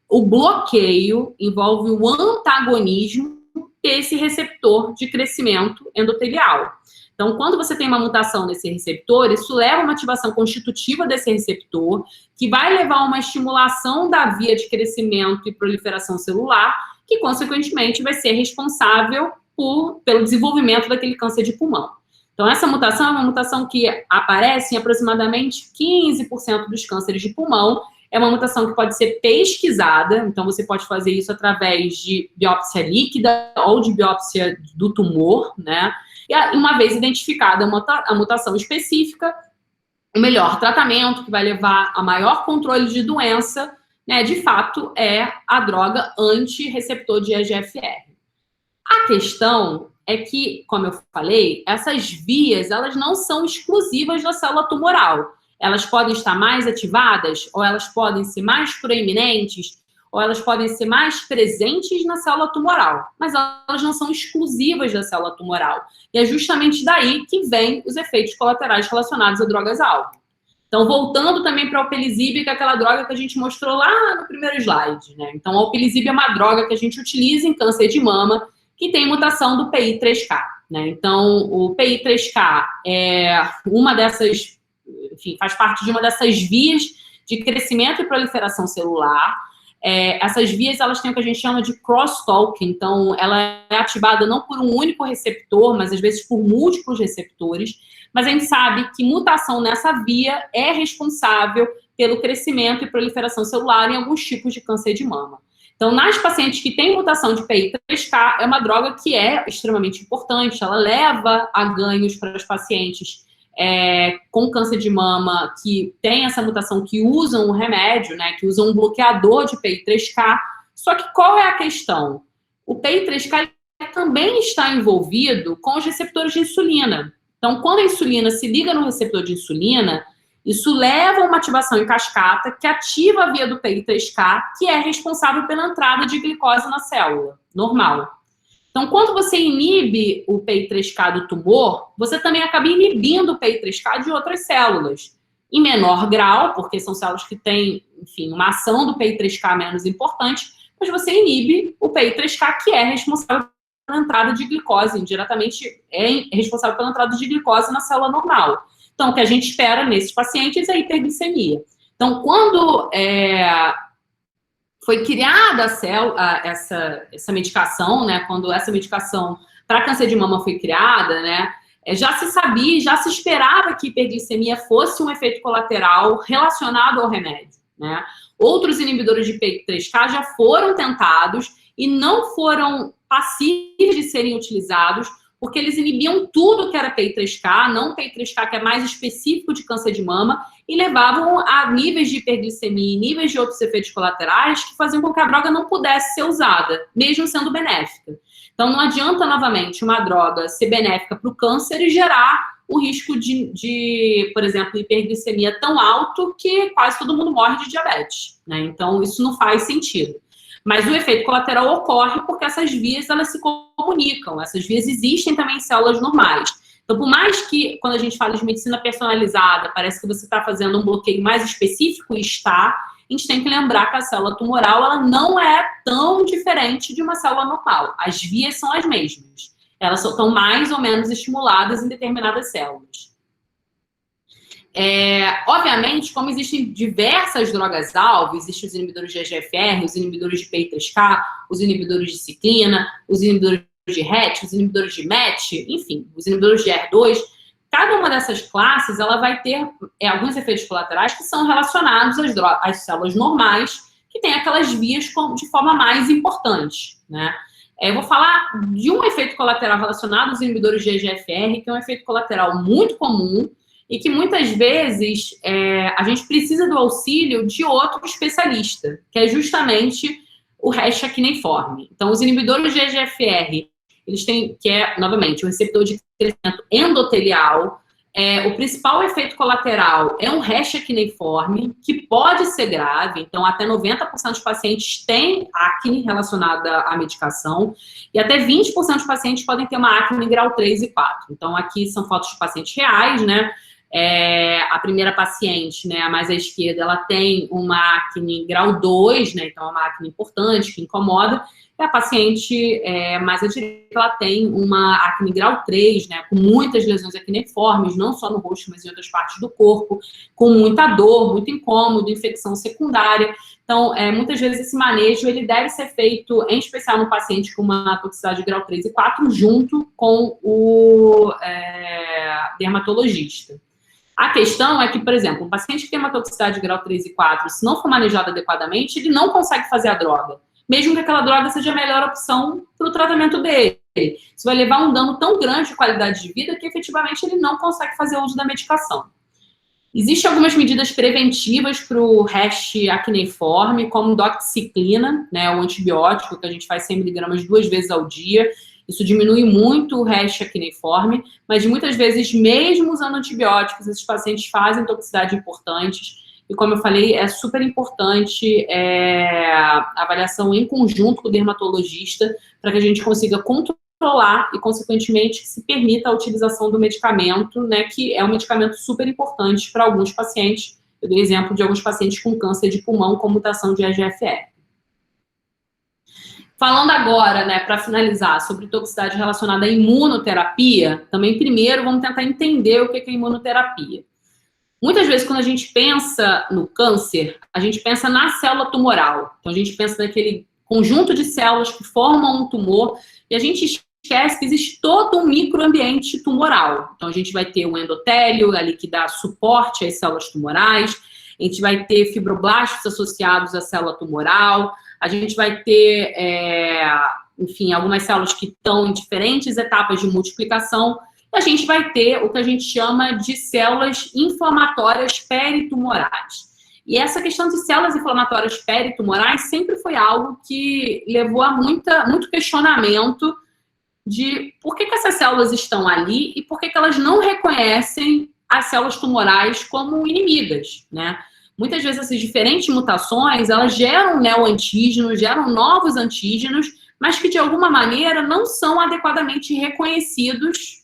o bloqueio, envolve o antagonismo desse receptor de crescimento endotelial. Então, quando você tem uma mutação nesse receptor, isso leva a uma ativação constitutiva desse receptor, que vai levar a uma estimulação da via de crescimento e proliferação celular, que, consequentemente, vai ser responsável pelo desenvolvimento daquele câncer de pulmão. Então, essa mutação é uma mutação que aparece em aproximadamente 15% dos cânceres de pulmão. É uma mutação que pode ser pesquisada, então você pode fazer isso através de biópsia líquida ou de biópsia do tumor, né? E uma vez identificada a mutação específica, o melhor tratamento, que vai levar a maior controle de doença, né, de fato, é a droga anti-receptor de EGFR. A questão é que, como eu falei, essas vias, elas não são exclusivas da célula tumoral. Elas podem estar mais ativadas, ou elas podem ser mais proeminentes, ou elas podem ser mais presentes na célula tumoral, mas elas não são exclusivas da célula tumoral. E é justamente daí que vem os efeitos colaterais relacionados a drogas-alvo. Então, voltando também para a alpelisib, que é aquela droga que a gente mostrou lá no primeiro slide, né? Então, a alpelisib é uma droga que a gente utiliza em câncer de mama, que tem mutação do PI3K, né? Então, o PI3K é uma dessas, enfim, faz parte de uma dessas vias de crescimento e proliferação celular. Essas vias, elas têm o que a gente chama de crosstalk, então ela é ativada não por um único receptor, mas às vezes por múltiplos receptores, mas a gente sabe que mutação nessa via é responsável pelo crescimento e proliferação celular em alguns tipos de câncer de mama. Então, nas pacientes que têm mutação de PI3K, é uma droga que é extremamente importante, ela leva a ganhos para os pacientes com câncer de mama que tem essa mutação, que usam o remédio, né, que usam um bloqueador de PI3K. Só que qual é a questão? O PI3K também está envolvido com os receptores de insulina. Então, quando a insulina se liga no receptor de insulina, isso leva a uma ativação em cascata que ativa a via do PI3K, que é responsável pela entrada de glicose na célula normal. Então, quando você inibe o PI3K do tumor, você também acaba inibindo o PI3K de outras células. Em menor grau, porque são células que têm, enfim, uma ação do PI3K menos importante, mas você inibe o PI3K, que é responsável pela entrada de glicose, indiretamente é responsável pela entrada de glicose na célula normal. Então, o que a gente espera nesses pacientes é a hiperglicemia. Então, quando foi criada essa medicação, né? Quando essa medicação para câncer de mama foi criada, né? Já se sabia, já se esperava que hiperglicemia fosse um efeito colateral relacionado ao remédio, né? Outros inibidores de PI3K já foram tentados e não foram passíveis de serem utilizados, porque eles inibiam tudo que era PI3K, não PI3K, que é mais específico de câncer de mama, e levavam a níveis de hiperglicemia e níveis de outros efeitos colaterais que faziam com que a droga não pudesse ser usada, mesmo sendo benéfica. Então, não adianta, novamente, uma droga ser benéfica para o câncer e gerar o risco de, por exemplo, hiperglicemia tão alto que quase todo mundo morre de diabetes, né? Então, isso não faz sentido. Mas o efeito colateral ocorre porque essas vias, elas se comunicam. Essas vias existem também em células normais. Então, por mais que, quando a gente fala de medicina personalizada, parece que você está fazendo um bloqueio mais específico, e está, a gente tem que lembrar que a célula tumoral, ela não é tão diferente de uma célula normal. As vias são as mesmas. Elas só estão mais ou menos estimuladas em determinadas células. Obviamente, como existem diversas drogas-alvo, existem os inibidores de EGFR, os inibidores de PI3K, os inibidores de ciclina, os inibidores de RET, os inibidores de MET, enfim, os inibidores de ER2, cada uma dessas classes, ela vai ter alguns efeitos colaterais que são relacionados às células normais, que têm aquelas vias de forma mais importante, né? Eu vou falar de um efeito colateral relacionado aos inibidores de EGFR, que é um efeito colateral muito comum, e que muitas vezes a gente precisa do auxílio de outro especialista, que é justamente o hash acneiforme. Então, os inibidores de EGFR, eles têm, que é, novamente, o receptor de crescimento endotelial. O principal efeito colateral é um hash acneiforme, que pode ser grave, então até 90% dos pacientes têm acne relacionada à medicação, e até 20% dos pacientes podem ter uma acne grau 3 e 4. Então, aqui são fotos de pacientes reais, né? A primeira paciente, né, a mais à esquerda, ela tem uma acne grau 2, né, então é uma acne importante, que incomoda, e a paciente mais à direita, ela tem uma acne grau 3, né, com muitas lesões acneiformes, não só no rosto, mas em outras partes do corpo, com muita dor, muito incômodo, infecção secundária. Então, muitas vezes esse manejo, ele deve ser feito, em especial no paciente com uma toxicidade grau 3 e 4, junto com o dermatologista. A questão é que, por exemplo, um paciente que tem uma toxicidade de grau 3 e 4, se não for manejado adequadamente, ele não consegue fazer a droga, mesmo que aquela droga seja a melhor opção para o tratamento dele. Isso vai levar a um dano tão grande de qualidade de vida que, efetivamente, ele não consegue fazer uso da medicação. Existem algumas medidas preventivas para o hash acneiforme, como doxiciclina, né, o antibiótico que a gente faz 100 mg 2 vezes ao dia. Isso diminui muito o rash acneiforme, mas muitas vezes, mesmo usando antibióticos, esses pacientes fazem toxicidade importantes. E como eu falei, é super importante a avaliação em conjunto com o dermatologista para que a gente consiga controlar e, consequentemente, que se permita a utilização do medicamento, né, que é um medicamento super importante para alguns pacientes. Eu dei exemplo de alguns pacientes com câncer de pulmão com mutação de EGFR. Falando agora, né, para finalizar, sobre toxicidade relacionada à imunoterapia, também primeiro vamos tentar entender o que é imunoterapia. Muitas vezes, quando a gente pensa no câncer, a gente pensa na célula tumoral. Então, a gente pensa naquele conjunto de células que formam um tumor e a gente esquece que existe todo um microambiente tumoral. Então, a gente vai ter o endotélio, ali que dá suporte às células tumorais, a gente vai ter fibroblastos associados à célula tumoral, a gente vai ter, enfim, algumas células que estão em diferentes etapas de multiplicação, e a gente vai ter o que a gente chama de células inflamatórias peritumorais. E essa questão de células inflamatórias peritumorais sempre foi algo que levou a muito questionamento de por que essas células estão ali e por que elas não reconhecem as células tumorais como inimigas, né? Muitas vezes essas diferentes mutações, elas geram neoantígenos, geram novos antígenos, mas que de alguma maneira não são adequadamente reconhecidos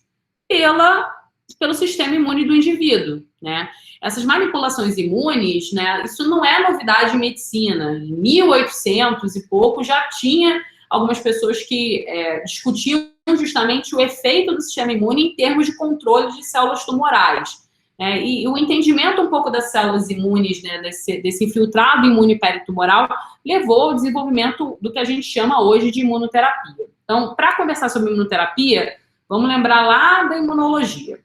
pelo sistema imune do indivíduo, né? Essas manipulações imunes, né, isso não é novidade em medicina. Em 1800 e pouco já tinha algumas pessoas que discutiam justamente o efeito do sistema imune em termos de controle de células tumorais. E o entendimento um pouco das células imunes, né, desse infiltrado imune peritumoral, levou ao desenvolvimento do que a gente chama hoje de imunoterapia. Então, para conversar sobre imunoterapia, vamos lembrar lá da imunologia.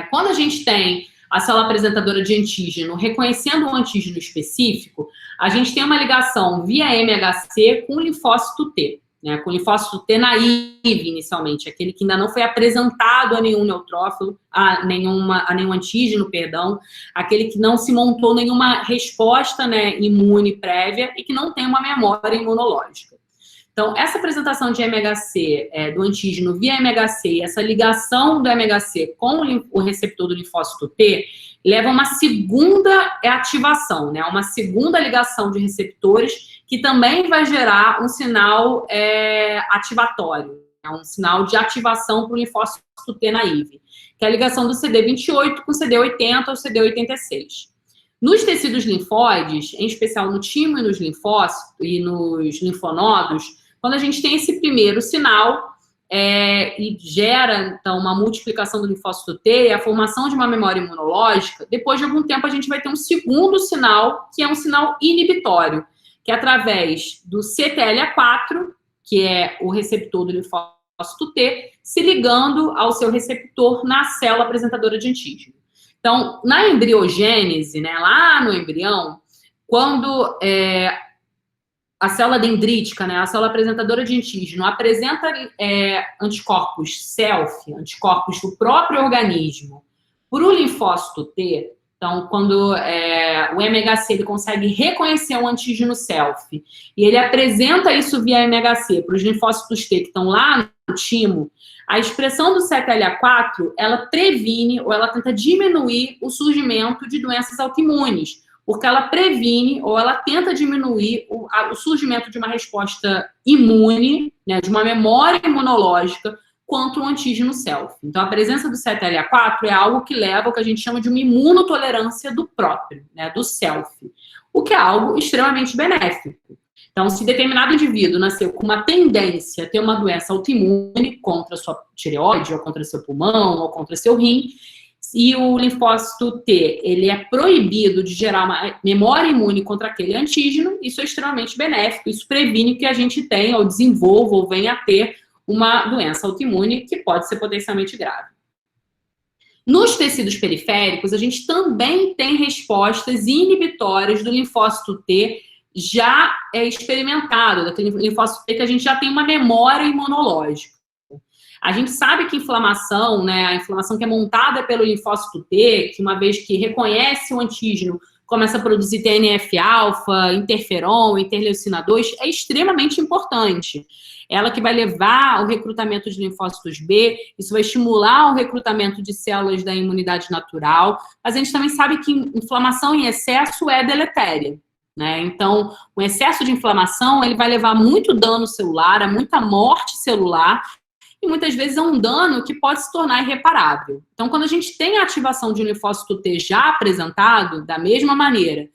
Quando a gente tem a célula apresentadora de antígeno reconhecendo um antígeno específico, a gente tem uma ligação via MHC com o linfócito T, né? Com o linfócito T naive inicialmente, aquele que ainda não foi apresentado a nenhum neutrófilo, a nenhum antígeno, perdão, aquele que não se montou nenhuma resposta, né, imune prévia e que não tem uma memória imunológica. Então, essa apresentação de MHC, do antígeno via MHC, essa ligação do MHC com o receptor do linfócito T, leva a uma segunda ativação, né? Uma segunda ligação de receptores que também vai gerar um sinal ativatório, né? Um sinal de ativação para o linfócito T naive, que é a ligação do CD28 com o CD80 ou CD86. Nos tecidos linfóides, em especial no timo e nos linfócitos e nos linfonodos, quando a gente tem esse primeiro sinal e gera, então, uma multiplicação do linfócito T e a formação de uma memória imunológica, depois de algum tempo a gente vai ter um segundo sinal, que é um sinal inibitório, que é através do CTLA4, que é o receptor do linfócito T, se ligando ao seu receptor na célula apresentadora de antígeno. Então, na embriogênese, né, lá no embrião, quando a célula dendrítica, né, a célula apresentadora de antígeno, apresenta anticorpos self, anticorpos do próprio organismo, para o linfócito T. Então, quando o MHC ele consegue reconhecer um antígeno self e ele apresenta isso via MHC para os linfócitos T que estão lá no timo, a expressão do CTLA4, ela previne ou ela tenta diminuir o surgimento de doenças autoimunes, porque ela previne ou ela tenta diminuir o surgimento de uma resposta imune, né, de uma memória imunológica contra o antígeno self. Então, a presença do CTLA4 é algo que leva ao que a gente chama de uma imunotolerância do próprio, né, do self, o que é algo extremamente benéfico. Então, se determinado indivíduo nasceu com uma tendência a ter uma doença autoimune contra a sua tireoide, ou contra seu pulmão, ou contra seu rim, e o linfócito T, ele é proibido de gerar uma memória imune contra aquele antígeno, isso é extremamente benéfico, isso previne que a gente tenha, ou desenvolva, ou venha a ter uma doença autoimune que pode ser potencialmente grave. Nos tecidos periféricos, a gente também tem respostas inibitórias do linfócito T já experimentado, daquele linfócito T que a gente já tem uma memória imunológica. A gente sabe que inflamação, né, a inflamação que é montada pelo linfócito T, que uma vez que reconhece o antígeno, começa a produzir TNF-alfa, interferon, interleucina 2, é extremamente importante. Ela que vai levar ao recrutamento de linfócitos B, isso vai estimular o recrutamento de células da imunidade natural, mas a gente também sabe que inflamação em excesso é deletéria, né? Então, o excesso de inflamação, ele vai levar a muito dano celular, a muita morte celular, e muitas vezes é um dano que pode se tornar irreparável. Então, quando a gente tem a ativação de um linfócito T já apresentado, da mesma maneira,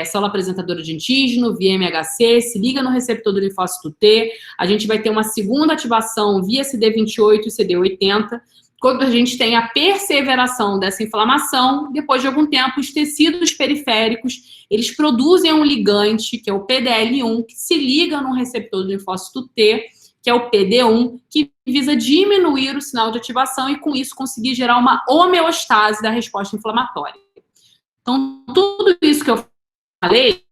célula apresentadora de antígeno, via MHC, se liga no receptor do linfócito T, a gente vai ter uma segunda ativação via CD28 e CD80, quando a gente tem a perseveração dessa inflamação, depois de algum tempo, os tecidos periféricos, eles produzem um ligante, que é o PDL1, que se liga no receptor do linfócito T, que é o PD1, que visa diminuir o sinal de ativação e, com isso, conseguir gerar uma homeostase da resposta inflamatória. Então, tudo isso que eu falei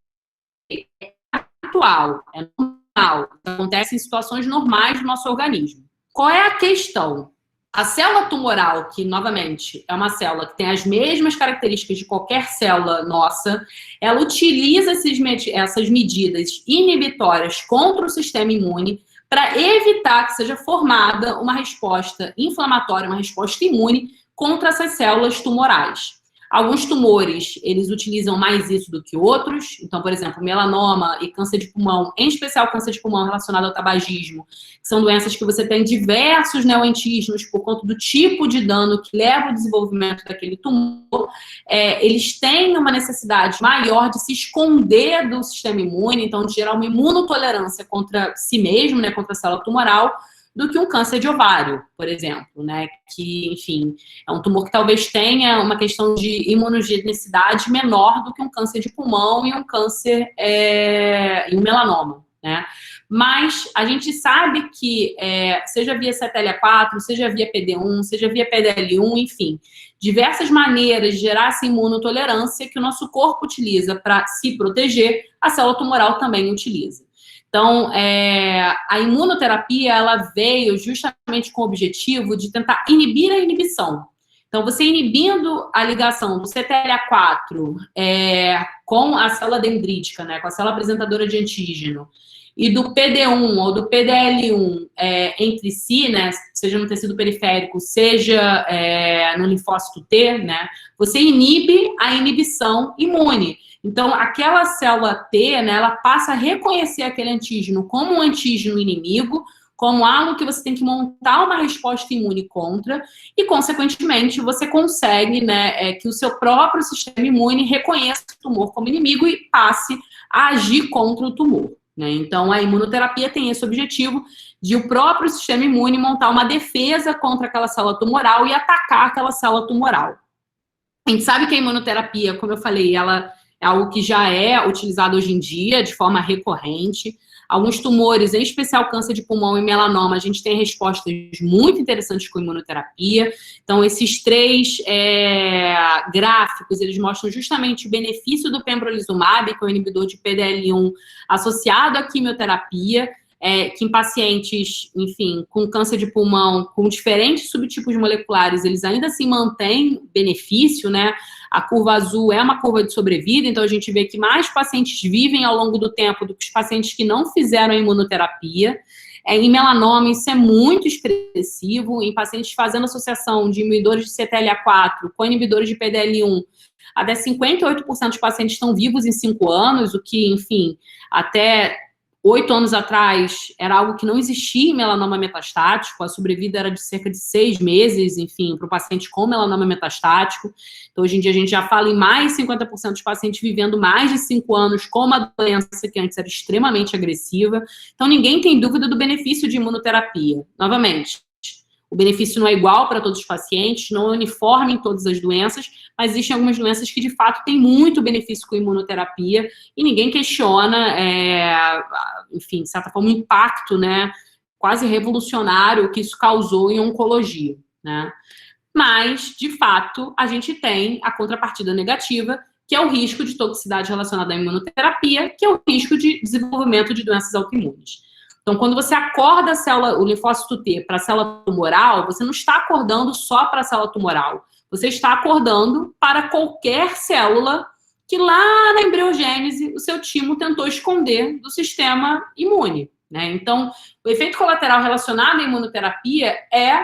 é atual, é normal, acontece em situações normais do nosso organismo. Qual é a questão? A célula tumoral, que, novamente, é uma célula que tem as mesmas características de qualquer célula nossa, ela utiliza essas medidas inibitórias contra o sistema imune para evitar que seja formada uma resposta inflamatória, uma resposta imune contra essas células tumorais. Alguns tumores, eles utilizam mais isso do que outros. Então, por exemplo, melanoma e câncer de pulmão, em especial câncer de pulmão relacionado ao tabagismo, que são doenças que você tem diversos neoantígenos por conta do tipo de dano que leva ao desenvolvimento daquele tumor. Eles têm uma necessidade maior de se esconder do sistema imune, então de gerar uma imunotolerância contra si mesmo, né, contra a célula tumoral, do que um câncer de ovário, por exemplo, né? Que, enfim, é um tumor que talvez tenha uma questão de imunogenicidade menor do que um câncer de pulmão e um câncer e um melanoma, né? Mas a gente sabe que, seja via CTLA4, seja via PD1, seja via PDL1, enfim, diversas maneiras de gerar essa imunotolerância que o nosso corpo utiliza para se proteger, a célula tumoral também utiliza. Então, a imunoterapia, ela veio justamente com o objetivo de tentar inibir a inibição. Então, você inibindo a ligação do CTLA4 com a célula dendrítica, né, com a célula apresentadora de antígeno, e do PD1 ou do PDL1 entre si, né, seja no tecido periférico, seja no linfócito T, né, você inibe a inibição imune. Então, aquela célula T, né, ela passa a reconhecer aquele antígeno como um antígeno inimigo, como algo que você tem que montar uma resposta imune contra, e, consequentemente, você consegue, né, que o seu próprio sistema imune reconheça o tumor como inimigo e passe a agir contra o tumor, né? Então, a imunoterapia tem esse objetivo de o próprio sistema imune montar uma defesa contra aquela célula tumoral e atacar aquela célula tumoral. A gente sabe que a imunoterapia, como eu falei, ela é algo que já é utilizado hoje em dia de forma recorrente. Alguns tumores, em especial câncer de pulmão e melanoma, a gente tem respostas muito interessantes com imunoterapia. Então, esses três gráficos, eles mostram justamente o benefício do pembrolizumab, que é o inibidor de PDL1, associado à quimioterapia, que em pacientes, enfim, com câncer de pulmão, com diferentes subtipos moleculares, eles ainda assim mantêm benefício, né? A curva azul é uma curva de sobrevida, então a gente vê que mais pacientes vivem ao longo do tempo do que os pacientes que não fizeram a imunoterapia. Em melanoma, isso é muito expressivo. Em pacientes fazendo associação de inibidores de CTLA4 com inibidores de PDL1, até 58% dos pacientes estão vivos em 5 anos, o que, enfim, até 8 anos atrás era algo que não existia em melanoma metastático, a sobrevida era de cerca de 6 meses, enfim, para o paciente com melanoma metastático. Então, hoje em dia, a gente já fala em mais de 50% dos pacientes vivendo mais de 5 anos com uma doença que antes era extremamente agressiva. Então, ninguém tem dúvida do benefício de imunoterapia. Novamente, o benefício não é igual para todos os pacientes, não é uniforme em todas as doenças, mas existem algumas doenças que, de fato, têm muito benefício com imunoterapia e ninguém questiona, enfim, de certa forma, o impacto, né, quase revolucionário que isso causou em oncologia, né? Mas, de fato, a gente tem a contrapartida negativa, que é o risco de toxicidade relacionada à imunoterapia, que é o risco de desenvolvimento de doenças autoimunes. Então, quando você acorda o linfócito T para a célula tumoral, você não está acordando só para a célula tumoral. Você está acordando para qualquer célula que lá na embriogênese o seu timo tentou esconder do sistema imune, né? Então, o efeito colateral relacionado à imunoterapia é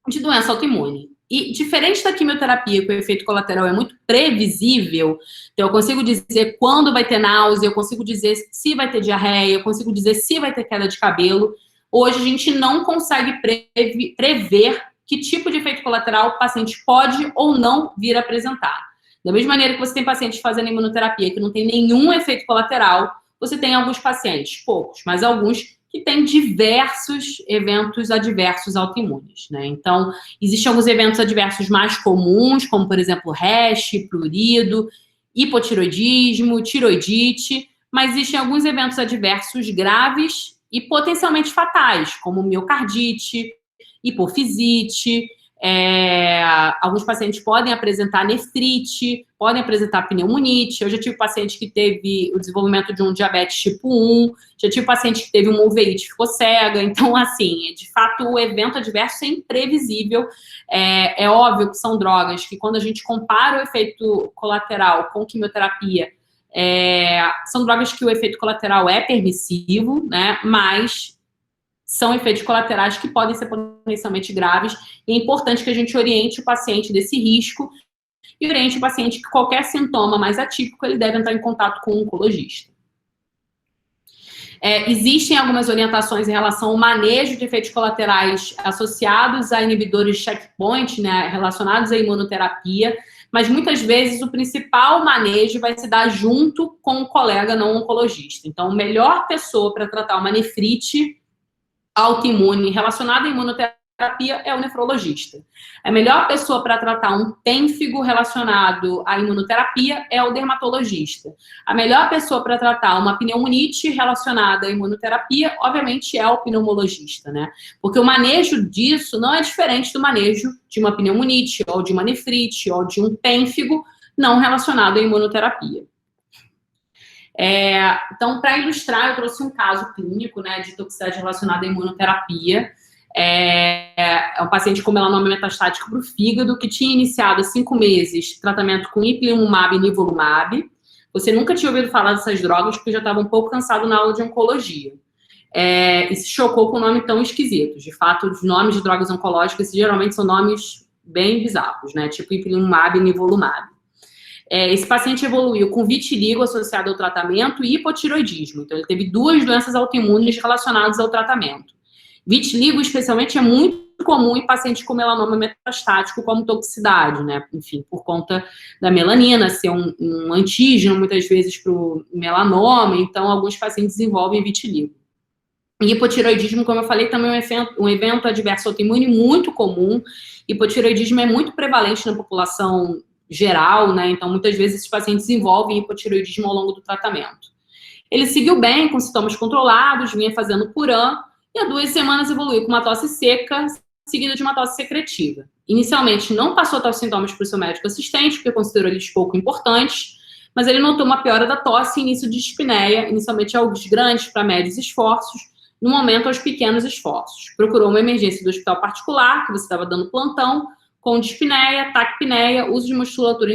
de doença autoimune. E diferente da quimioterapia, que o efeito colateral é muito previsível, então eu consigo dizer quando vai ter náusea, eu consigo dizer se vai ter diarreia, eu consigo dizer se vai ter queda de cabelo. Hoje a gente não consegue prever que tipo de efeito colateral o paciente pode ou não vir a apresentar. Da mesma maneira que você tem pacientes fazendo imunoterapia que não tem nenhum efeito colateral, você tem alguns pacientes, poucos, mas alguns que têm diversos eventos adversos autoimunes, né? Então, existem alguns eventos adversos mais comuns, como, por exemplo, rash, prurido, hipotiroidismo, tiroidite, mas existem alguns eventos adversos graves e potencialmente fatais, como miocardite, hipofisite, alguns pacientes podem apresentar nefrite, podem apresentar pneumonite. Eu já tive paciente que teve o desenvolvimento de um diabetes tipo 1, já tive paciente que teve uma uveíte e ficou cega. Então, assim, de fato, o evento adverso é imprevisível. É óbvio que são drogas que, quando a gente compara o efeito colateral com quimioterapia, são drogas que o efeito colateral é permissivo, né? Mas são efeitos colaterais que podem ser potencialmente graves, e é importante que a gente oriente o paciente desse risco e oriente o paciente que qualquer sintoma mais atípico, ele deve entrar em contato com um oncologista. Existem algumas orientações em relação ao manejo de efeitos colaterais associados a inibidores de checkpoint, né, relacionados à imunoterapia, mas muitas vezes o principal manejo vai se dar junto com um colega não oncologista. Então, a melhor pessoa para tratar uma nefrite autoimune relacionada à imunoterapia é o nefrologista. A melhor pessoa para tratar um pênfigo relacionado à imunoterapia é o dermatologista. A melhor pessoa para tratar uma pneumonite relacionada à imunoterapia, obviamente, é o pneumologista, né? Porque o manejo disso não é diferente do manejo de uma pneumonite, ou de uma nefrite, ou de um pênfigo não relacionado à imunoterapia. Então, para ilustrar, eu trouxe um caso clínico, né, de toxicidade relacionada à imunoterapia. É um paciente com melanoma metastático para o fígado, que tinha iniciado há 5 meses tratamento com ipilimumab e nivolumab. Você nunca tinha ouvido falar dessas drogas, porque já estava um pouco cansado na aula de oncologia. E se chocou com um nome tão esquisito. De fato, os nomes de drogas oncológicas geralmente são nomes bem bizarros, né, tipo ipilimumab e nivolumab. Esse paciente evoluiu com vitiligo associado ao tratamento e hipotiroidismo. Então, ele teve 2 doenças autoimunes relacionadas ao tratamento. Vitiligo, especialmente, é muito comum em pacientes com melanoma metastático como toxicidade, né? Enfim, por conta da melanina ser um antígeno, muitas vezes, para o melanoma. Então, alguns pacientes desenvolvem vitiligo. E hipotiroidismo, como eu falei, também é um evento adverso autoimune muito comum. Hipotiroidismo é muito prevalente na população geral, né? Então, muitas vezes, esses pacientes desenvolvem hipotiroidismo ao longo do tratamento. Ele seguiu bem, com sintomas controlados, vinha fazendo Puram, e há 2 semanas evoluiu com uma tosse seca, seguida de uma tosse secretiva. Inicialmente, não passou tais sintomas para o seu médico assistente, porque considerou eles pouco importantes, mas ele notou uma piora da tosse e início de dispneia, inicialmente aos grandes para médios esforços, no momento aos pequenos esforços. Procurou uma emergência do hospital particular, que você estava dando plantão, com dispneia, taquipneia, uso de musculatura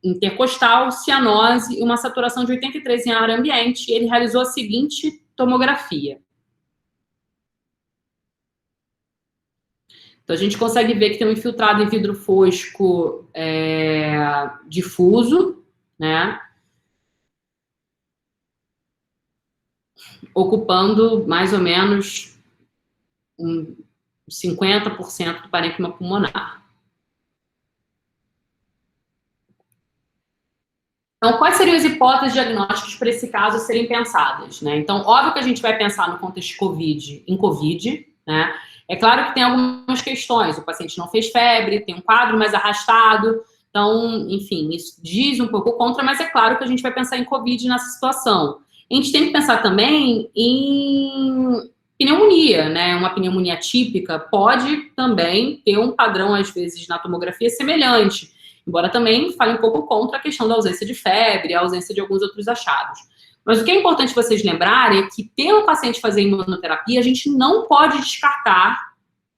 intercostal, cianose e uma saturação de 83 em ar ambiente. E ele realizou a seguinte tomografia. Então, a gente consegue ver que tem um infiltrado em vidro fosco difuso, né? Ocupando mais ou menos 50% do parênquima pulmonar. Então, quais seriam as hipóteses diagnósticas para esse caso serem pensadas, né? Então, óbvio que a gente vai pensar no contexto em COVID, né? É claro que tem algumas questões. O paciente não fez febre, tem um quadro mais arrastado. Então, enfim, isso diz um pouco contra, mas é claro que a gente vai pensar em COVID nessa situação. A gente tem que pensar também em pneumonia, né? Uma pneumonia típica pode também ter um padrão, às vezes, na tomografia semelhante, embora também fale um pouco contra a questão da ausência de febre, a ausência de alguns outros achados. Mas o que é importante vocês lembrarem é que, pelo paciente fazer imunoterapia, a gente não pode descartar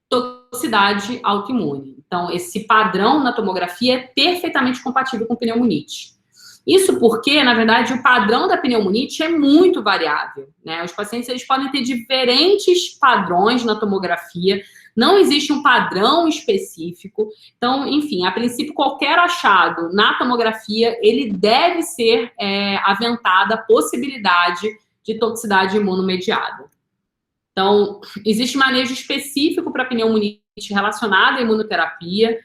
toxicidade autoimune. Então, esse padrão na tomografia é perfeitamente compatível com pneumonite. Isso porque, na verdade, o padrão da pneumonite é muito variável, né? Os pacientes eles podem ter diferentes padrões na tomografia, não existe um padrão específico. Então, enfim, a princípio, qualquer achado na tomografia, ele deve ser aventada a possibilidade de toxicidade imunomediada. Então, existe manejo específico para pneumonite relacionada à imunoterapia.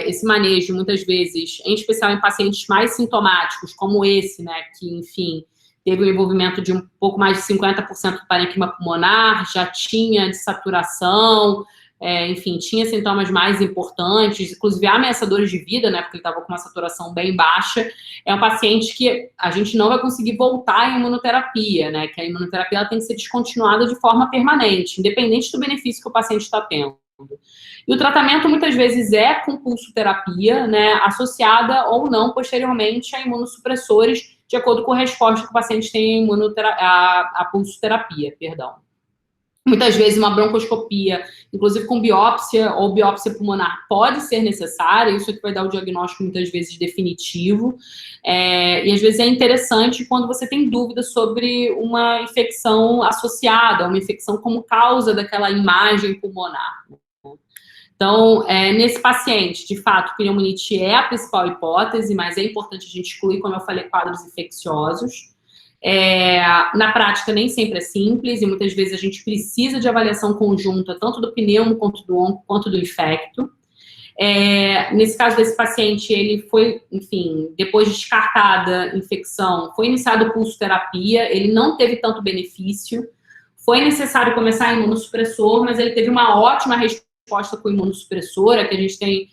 Esse manejo, muitas vezes, em especial em pacientes mais sintomáticos, como esse, né, que, enfim, teve o envolvimento de um pouco mais de 50% do parênquima pulmonar, já tinha dessaturação, enfim, tinha sintomas mais importantes, inclusive ameaçadores de vida, né, porque ele estava com uma saturação bem baixa. É um paciente que a gente não vai conseguir voltar à imunoterapia, né, que a imunoterapia ela tem que ser descontinuada de forma permanente, independente do benefício que o paciente está tendo. E o tratamento, muitas vezes, é com pulsoterapia, né, associada ou não, posteriormente, a imunossupressores, de acordo com a resposta que o paciente tem à pulsoterapia, perdão. Muitas vezes, uma broncoscopia, inclusive com biópsia ou biópsia pulmonar, pode ser necessária, isso que vai dar o diagnóstico, muitas vezes, definitivo. E, às vezes, é interessante quando você tem dúvidas sobre uma infecção associada, uma infecção como causa daquela imagem pulmonar. Então, nesse paciente, de fato, pneumonite é a principal hipótese, mas é importante a gente excluir, como eu falei, quadros infecciosos. Na prática, nem sempre é simples, e muitas vezes a gente precisa de avaliação conjunta, tanto do pneumo, quanto do onco, quanto do infecto. Nesse caso desse paciente, ele foi, enfim, depois de descartada a infecção, foi iniciado pulsoterapia, ele não teve tanto benefício, foi necessário começar a imunossupressor, mas ele teve uma ótima resposta com imunossupressora, que a gente tem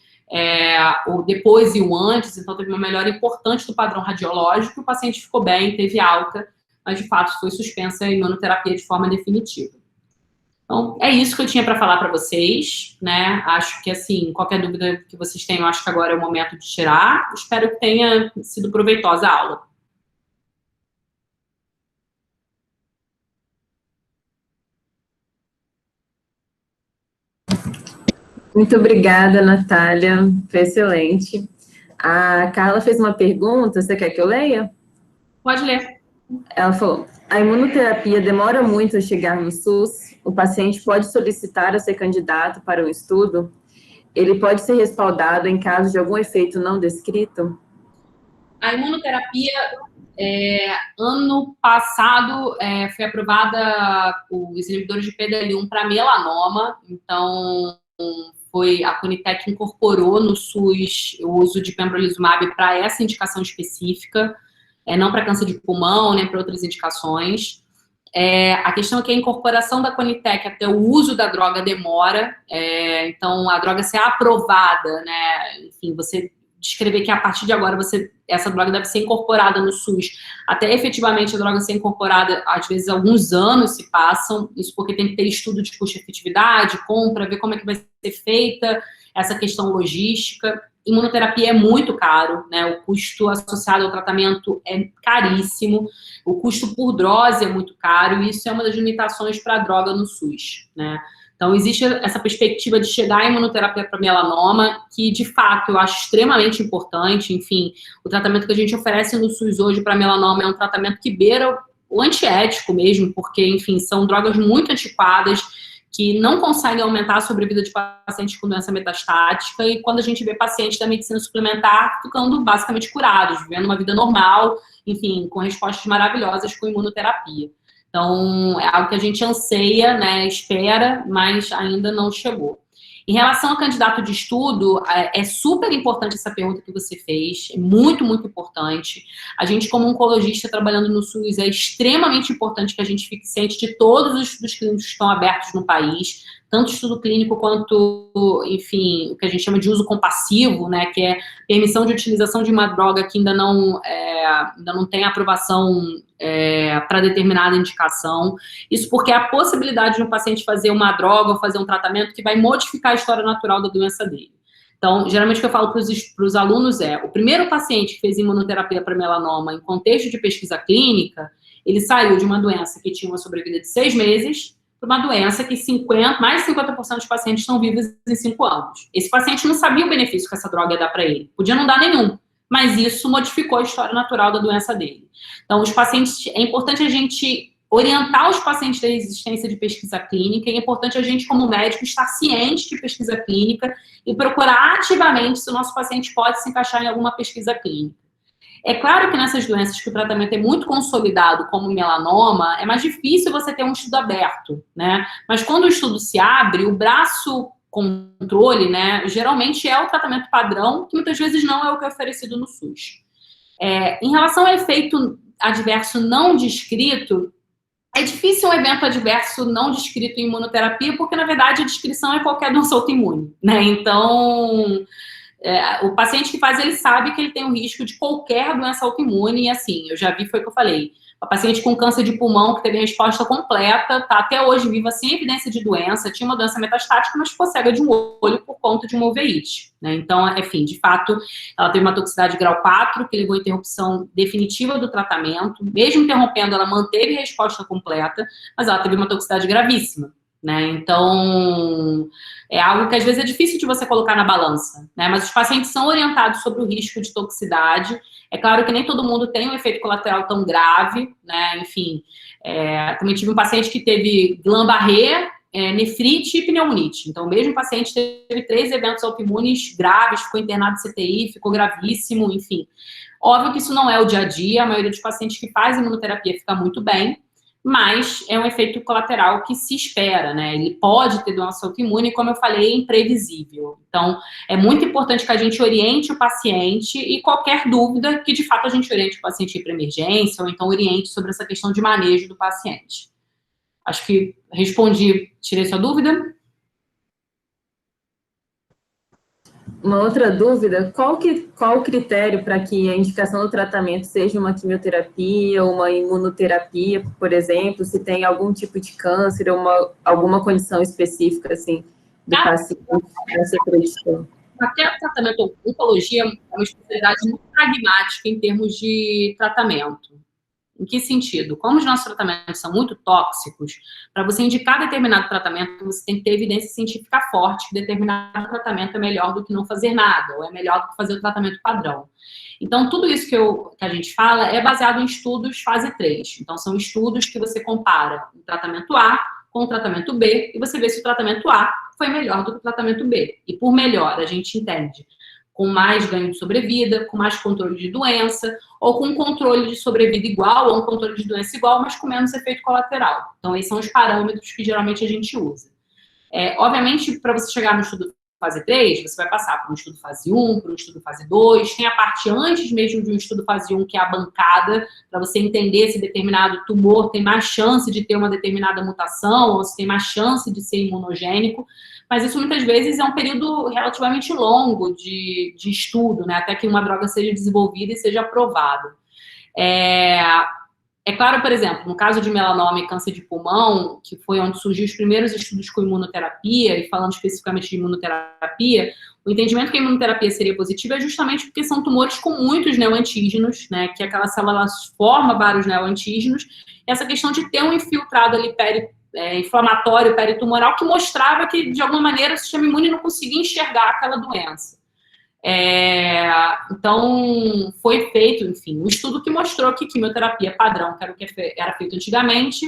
o depois e o antes, então teve uma melhora importante do padrão radiológico, o paciente ficou bem, teve alta, mas de fato foi suspensa a imunoterapia de forma definitiva. Então, é isso que eu tinha para falar para vocês, né? Acho que, assim, qualquer dúvida que vocês tenham, acho que agora é o momento de tirar. Espero que tenha sido proveitosa a aula. Muito obrigada, Natália. Foi excelente. A Carla fez uma pergunta, você quer que eu leia? Pode ler. Ela falou, a imunoterapia demora muito a chegar no SUS? O paciente pode solicitar a ser candidato para um estudo? Ele pode ser respaldado em caso de algum efeito não descrito? A imunoterapia, ano passado, foi aprovada os inibidores de PDL1 para melanoma, então a Conitec incorporou no SUS o uso de pembrolizumab para essa indicação específica, não para câncer de pulmão, nem para outras indicações. A questão é que a incorporação da Conitec até o uso da droga demora, então a droga ser aprovada, né, enfim, você descrever que a partir de agora essa droga deve ser incorporada no SUS, até efetivamente a droga ser incorporada, às vezes alguns anos se passam, isso porque tem que ter estudo de custo-efetividade, compra, ver como é que vai ser feita essa questão logística. Imunoterapia é muito caro, né? O custo associado ao tratamento é caríssimo, o custo por dose é muito caro, e isso é uma das limitações para a droga no SUS, né? Então, existe essa perspectiva de chegar à imunoterapia para melanoma, que, de fato, eu acho extremamente importante. Enfim, o tratamento que a gente oferece no SUS hoje para melanoma é um tratamento que beira o antiético mesmo, porque, enfim, são drogas muito antiquadas, que não conseguem aumentar a sobrevida de pacientes com doença metastática, e quando a gente vê pacientes da medicina suplementar ficando basicamente curados, vivendo uma vida normal, enfim, com respostas maravilhosas com imunoterapia. Então, é algo que a gente anseia, né, espera, mas ainda não chegou. Em relação ao candidato de estudo, é super importante essa pergunta que você fez, é muito, muito importante. A gente, como oncologista trabalhando no SUS, é extremamente importante que a gente fique ciente de todos os estudos clínicos que estão abertos no país, tanto estudo clínico quanto, enfim, o que a gente chama de uso compassivo, né, que é permissão de utilização de uma droga que ainda não tem aprovação para determinada indicação. Isso porque é a possibilidade de um paciente fazer uma droga ou fazer um tratamento que vai modificar a história natural da doença dele. Então, geralmente o que eu falo para os alunos o primeiro paciente que fez imunoterapia para melanoma em contexto de pesquisa clínica, ele saiu de uma doença que tinha uma sobrevida de 6 meses para uma doença que mais de 50% dos pacientes estão vivos em 5 anos. Esse paciente não sabia o benefício que essa droga ia dar para ele. Podia não dar nenhum, mas isso modificou a história natural da doença dele. Então, os pacientes, é importante a gente orientar os pacientes da existência de pesquisa clínica, e é importante a gente, como médico, estar ciente de pesquisa clínica e procurar ativamente se o nosso paciente pode se encaixar em alguma pesquisa clínica. É claro que nessas doenças que o tratamento é muito consolidado, como o melanoma, é mais difícil você ter um estudo aberto, né? Mas quando o estudo se abre, o braço controle, né, geralmente é o tratamento padrão, que muitas vezes não é o que é oferecido no SUS. Em relação ao efeito adverso não descrito, é difícil um evento adverso não descrito em imunoterapia, porque, na verdade, a descrição é qualquer doença autoimune, né? Então, o paciente que faz, ele sabe que ele tem um risco de qualquer doença autoimune, e assim, eu já vi, foi o que eu falei, a paciente com câncer de pulmão que teve resposta completa, tá até hoje viva sem evidência de doença, tinha uma doença metastática, mas ficou cega de um olho por conta de uma uveíte, né? Então, enfim, de fato, ela teve uma toxicidade grau 4, que levou à interrupção definitiva do tratamento, mesmo interrompendo, ela manteve resposta completa, mas ela teve uma toxicidade gravíssima, né? Então, é algo que às vezes é difícil de você colocar na balança, né? Mas os pacientes são orientados sobre o risco de toxicidade. É claro que nem todo mundo tem um efeito colateral tão grave, né? Enfim, também tive um paciente que teve Guillain-Barré, nefrite e pneumonite. Então, o mesmo paciente teve 3 eventos autoimunes graves, ficou internado em CTI, ficou gravíssimo, enfim. Óbvio que isso não é o dia a dia, a maioria dos pacientes que faz imunoterapia fica muito bem, mas é um efeito colateral que se espera, né? Ele pode ter doença autoimune, como eu falei, é imprevisível. Então, é muito importante que a gente oriente o paciente e qualquer dúvida, que de fato a gente oriente o paciente para emergência, ou então oriente sobre essa questão de manejo do paciente. Acho que respondi, tirei sua dúvida? Uma outra dúvida, qual o critério para que a indicação do tratamento seja uma quimioterapia ou uma imunoterapia, por exemplo, se tem algum tipo de câncer ou alguma condição específica, assim, do paciente nessa predição? Até o tratamento oncologia é uma especialidade muito pragmática em termos de tratamento. Em que sentido? Como os nossos tratamentos são muito tóxicos, para você indicar determinado tratamento, você tem que ter evidência científica forte que determinado tratamento é melhor do que não fazer nada, ou é melhor do que fazer o tratamento padrão. Então, tudo isso que a gente fala é baseado em estudos fase 3. Então, são estudos que você compara o tratamento A com o tratamento B, e você vê se o tratamento A foi melhor do que o tratamento B. E por melhor, a gente entende com mais ganho de sobrevida, com mais controle de doença, ou com um controle de sobrevida igual, ou um controle de doença igual, mas com menos efeito colateral. Então, esses são os parâmetros que geralmente a gente usa. Obviamente, para você chegar no estudo fase 3, você vai passar por um estudo fase 1, por um estudo fase 2, tem a parte antes mesmo de um estudo fase 1, que é a bancada, para você entender se determinado tumor tem mais chance de ter uma determinada mutação, ou se tem mais chance de ser imunogênico, mas isso muitas vezes é um período relativamente longo de estudo, né, até que uma droga seja desenvolvida e seja aprovada. É claro, por exemplo, no caso de melanoma e câncer de pulmão, que foi onde surgiu os primeiros estudos com imunoterapia, e falando especificamente de imunoterapia, o entendimento que a imunoterapia seria positiva é justamente porque são tumores com muitos neoantígenos, né, que aquela célula forma vários neoantígenos, e essa questão de ter um infiltrado ali inflamatório peritumoral que mostrava que, de alguma maneira, o sistema imune não conseguia enxergar aquela doença. Então, foi feito, enfim, um estudo que mostrou que quimioterapia padrão, que era o que era feito antigamente,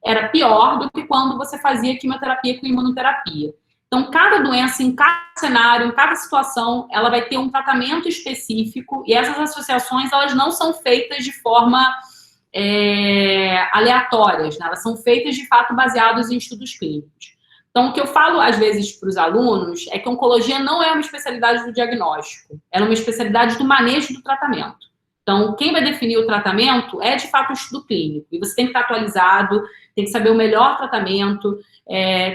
era pior do que quando você fazia quimioterapia com imunoterapia. Então, cada doença, em cada cenário, em cada situação, ela vai ter um tratamento específico, e essas associações, elas não são feitas de forma aleatórias, né? Elas são feitas, de fato, baseadas em estudos clínicos. Então, o que eu falo, às vezes, para os alunos é que oncologia não é uma especialidade do diagnóstico, ela é uma especialidade do manejo do tratamento. Então, quem vai definir o tratamento é, de fato, o estudo clínico. E você tem que estar atualizado, tem que saber o melhor tratamento,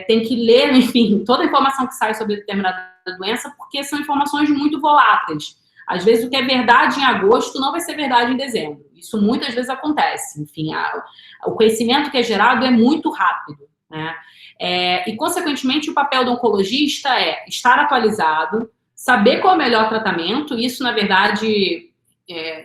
tem que ler, enfim, toda a informação que sai sobre determinada doença, porque são informações muito voláteis. Às vezes, o que é verdade em agosto não vai ser verdade em dezembro. Isso muitas vezes acontece. Enfim, o conhecimento que é gerado é muito rápido, né? E, consequentemente, o papel do oncologista é estar atualizado, saber qual é o melhor tratamento. Isso, na verdade,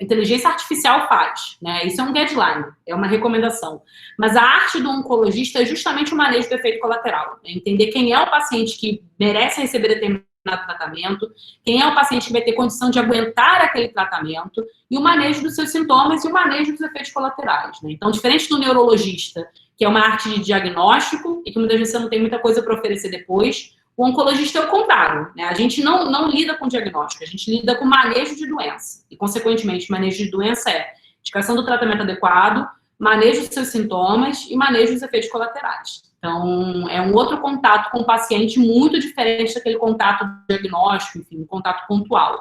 inteligência artificial faz, né? Isso é um guideline, é uma recomendação. Mas a arte do oncologista é justamente o manejo do efeito colateral, né? Entender quem é o paciente que merece receber determinado tratamento, quem é o paciente que vai ter condição de aguentar aquele tratamento, e o manejo dos seus sintomas e o manejo dos efeitos colaterais, né? Então, diferente do neurologista, que é uma arte de diagnóstico, e que muitas vezes você não tem muita coisa para oferecer depois, o oncologista é o contrário, né? A gente não lida com diagnóstico, a gente lida com manejo de doença, e, consequentemente, manejo de doença é indicação do tratamento adequado, manejo dos seus sintomas e manejo dos efeitos colaterais. Então, é um outro contato com o paciente muito diferente daquele contato diagnóstico, enfim, um contato pontual.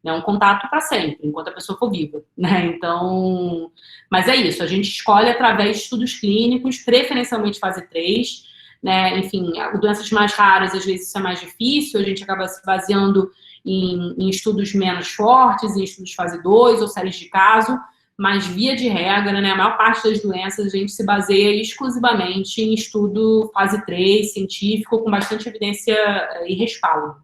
É um contato para sempre, enquanto a pessoa for viva, né? Então, mas é isso, a gente escolhe através de estudos clínicos, preferencialmente fase 3, né? Enfim, doenças mais raras, às vezes isso é mais difícil, a gente acaba se baseando em estudos menos fortes, em estudos fase 2 ou séries de caso, mas, via de regra, né, a maior parte das doenças a gente se baseia exclusivamente em estudo fase 3, científico, com bastante evidência e respaldo,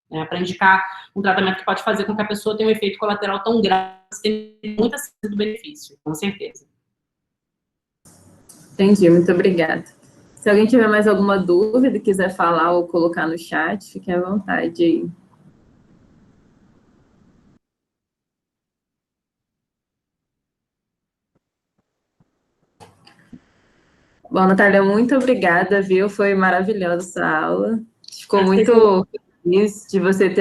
né, para indicar um tratamento que pode fazer com que a pessoa tenha um efeito colateral tão grave, que tem muita certeza do benefício, com certeza. Entendi, muito obrigada. Se alguém tiver mais alguma dúvida, quiser falar ou colocar no chat, fiquem à vontade aí. Bom, Natália, muito obrigada, viu? Foi maravilhosa essa aula. Ficou muito feliz de você ter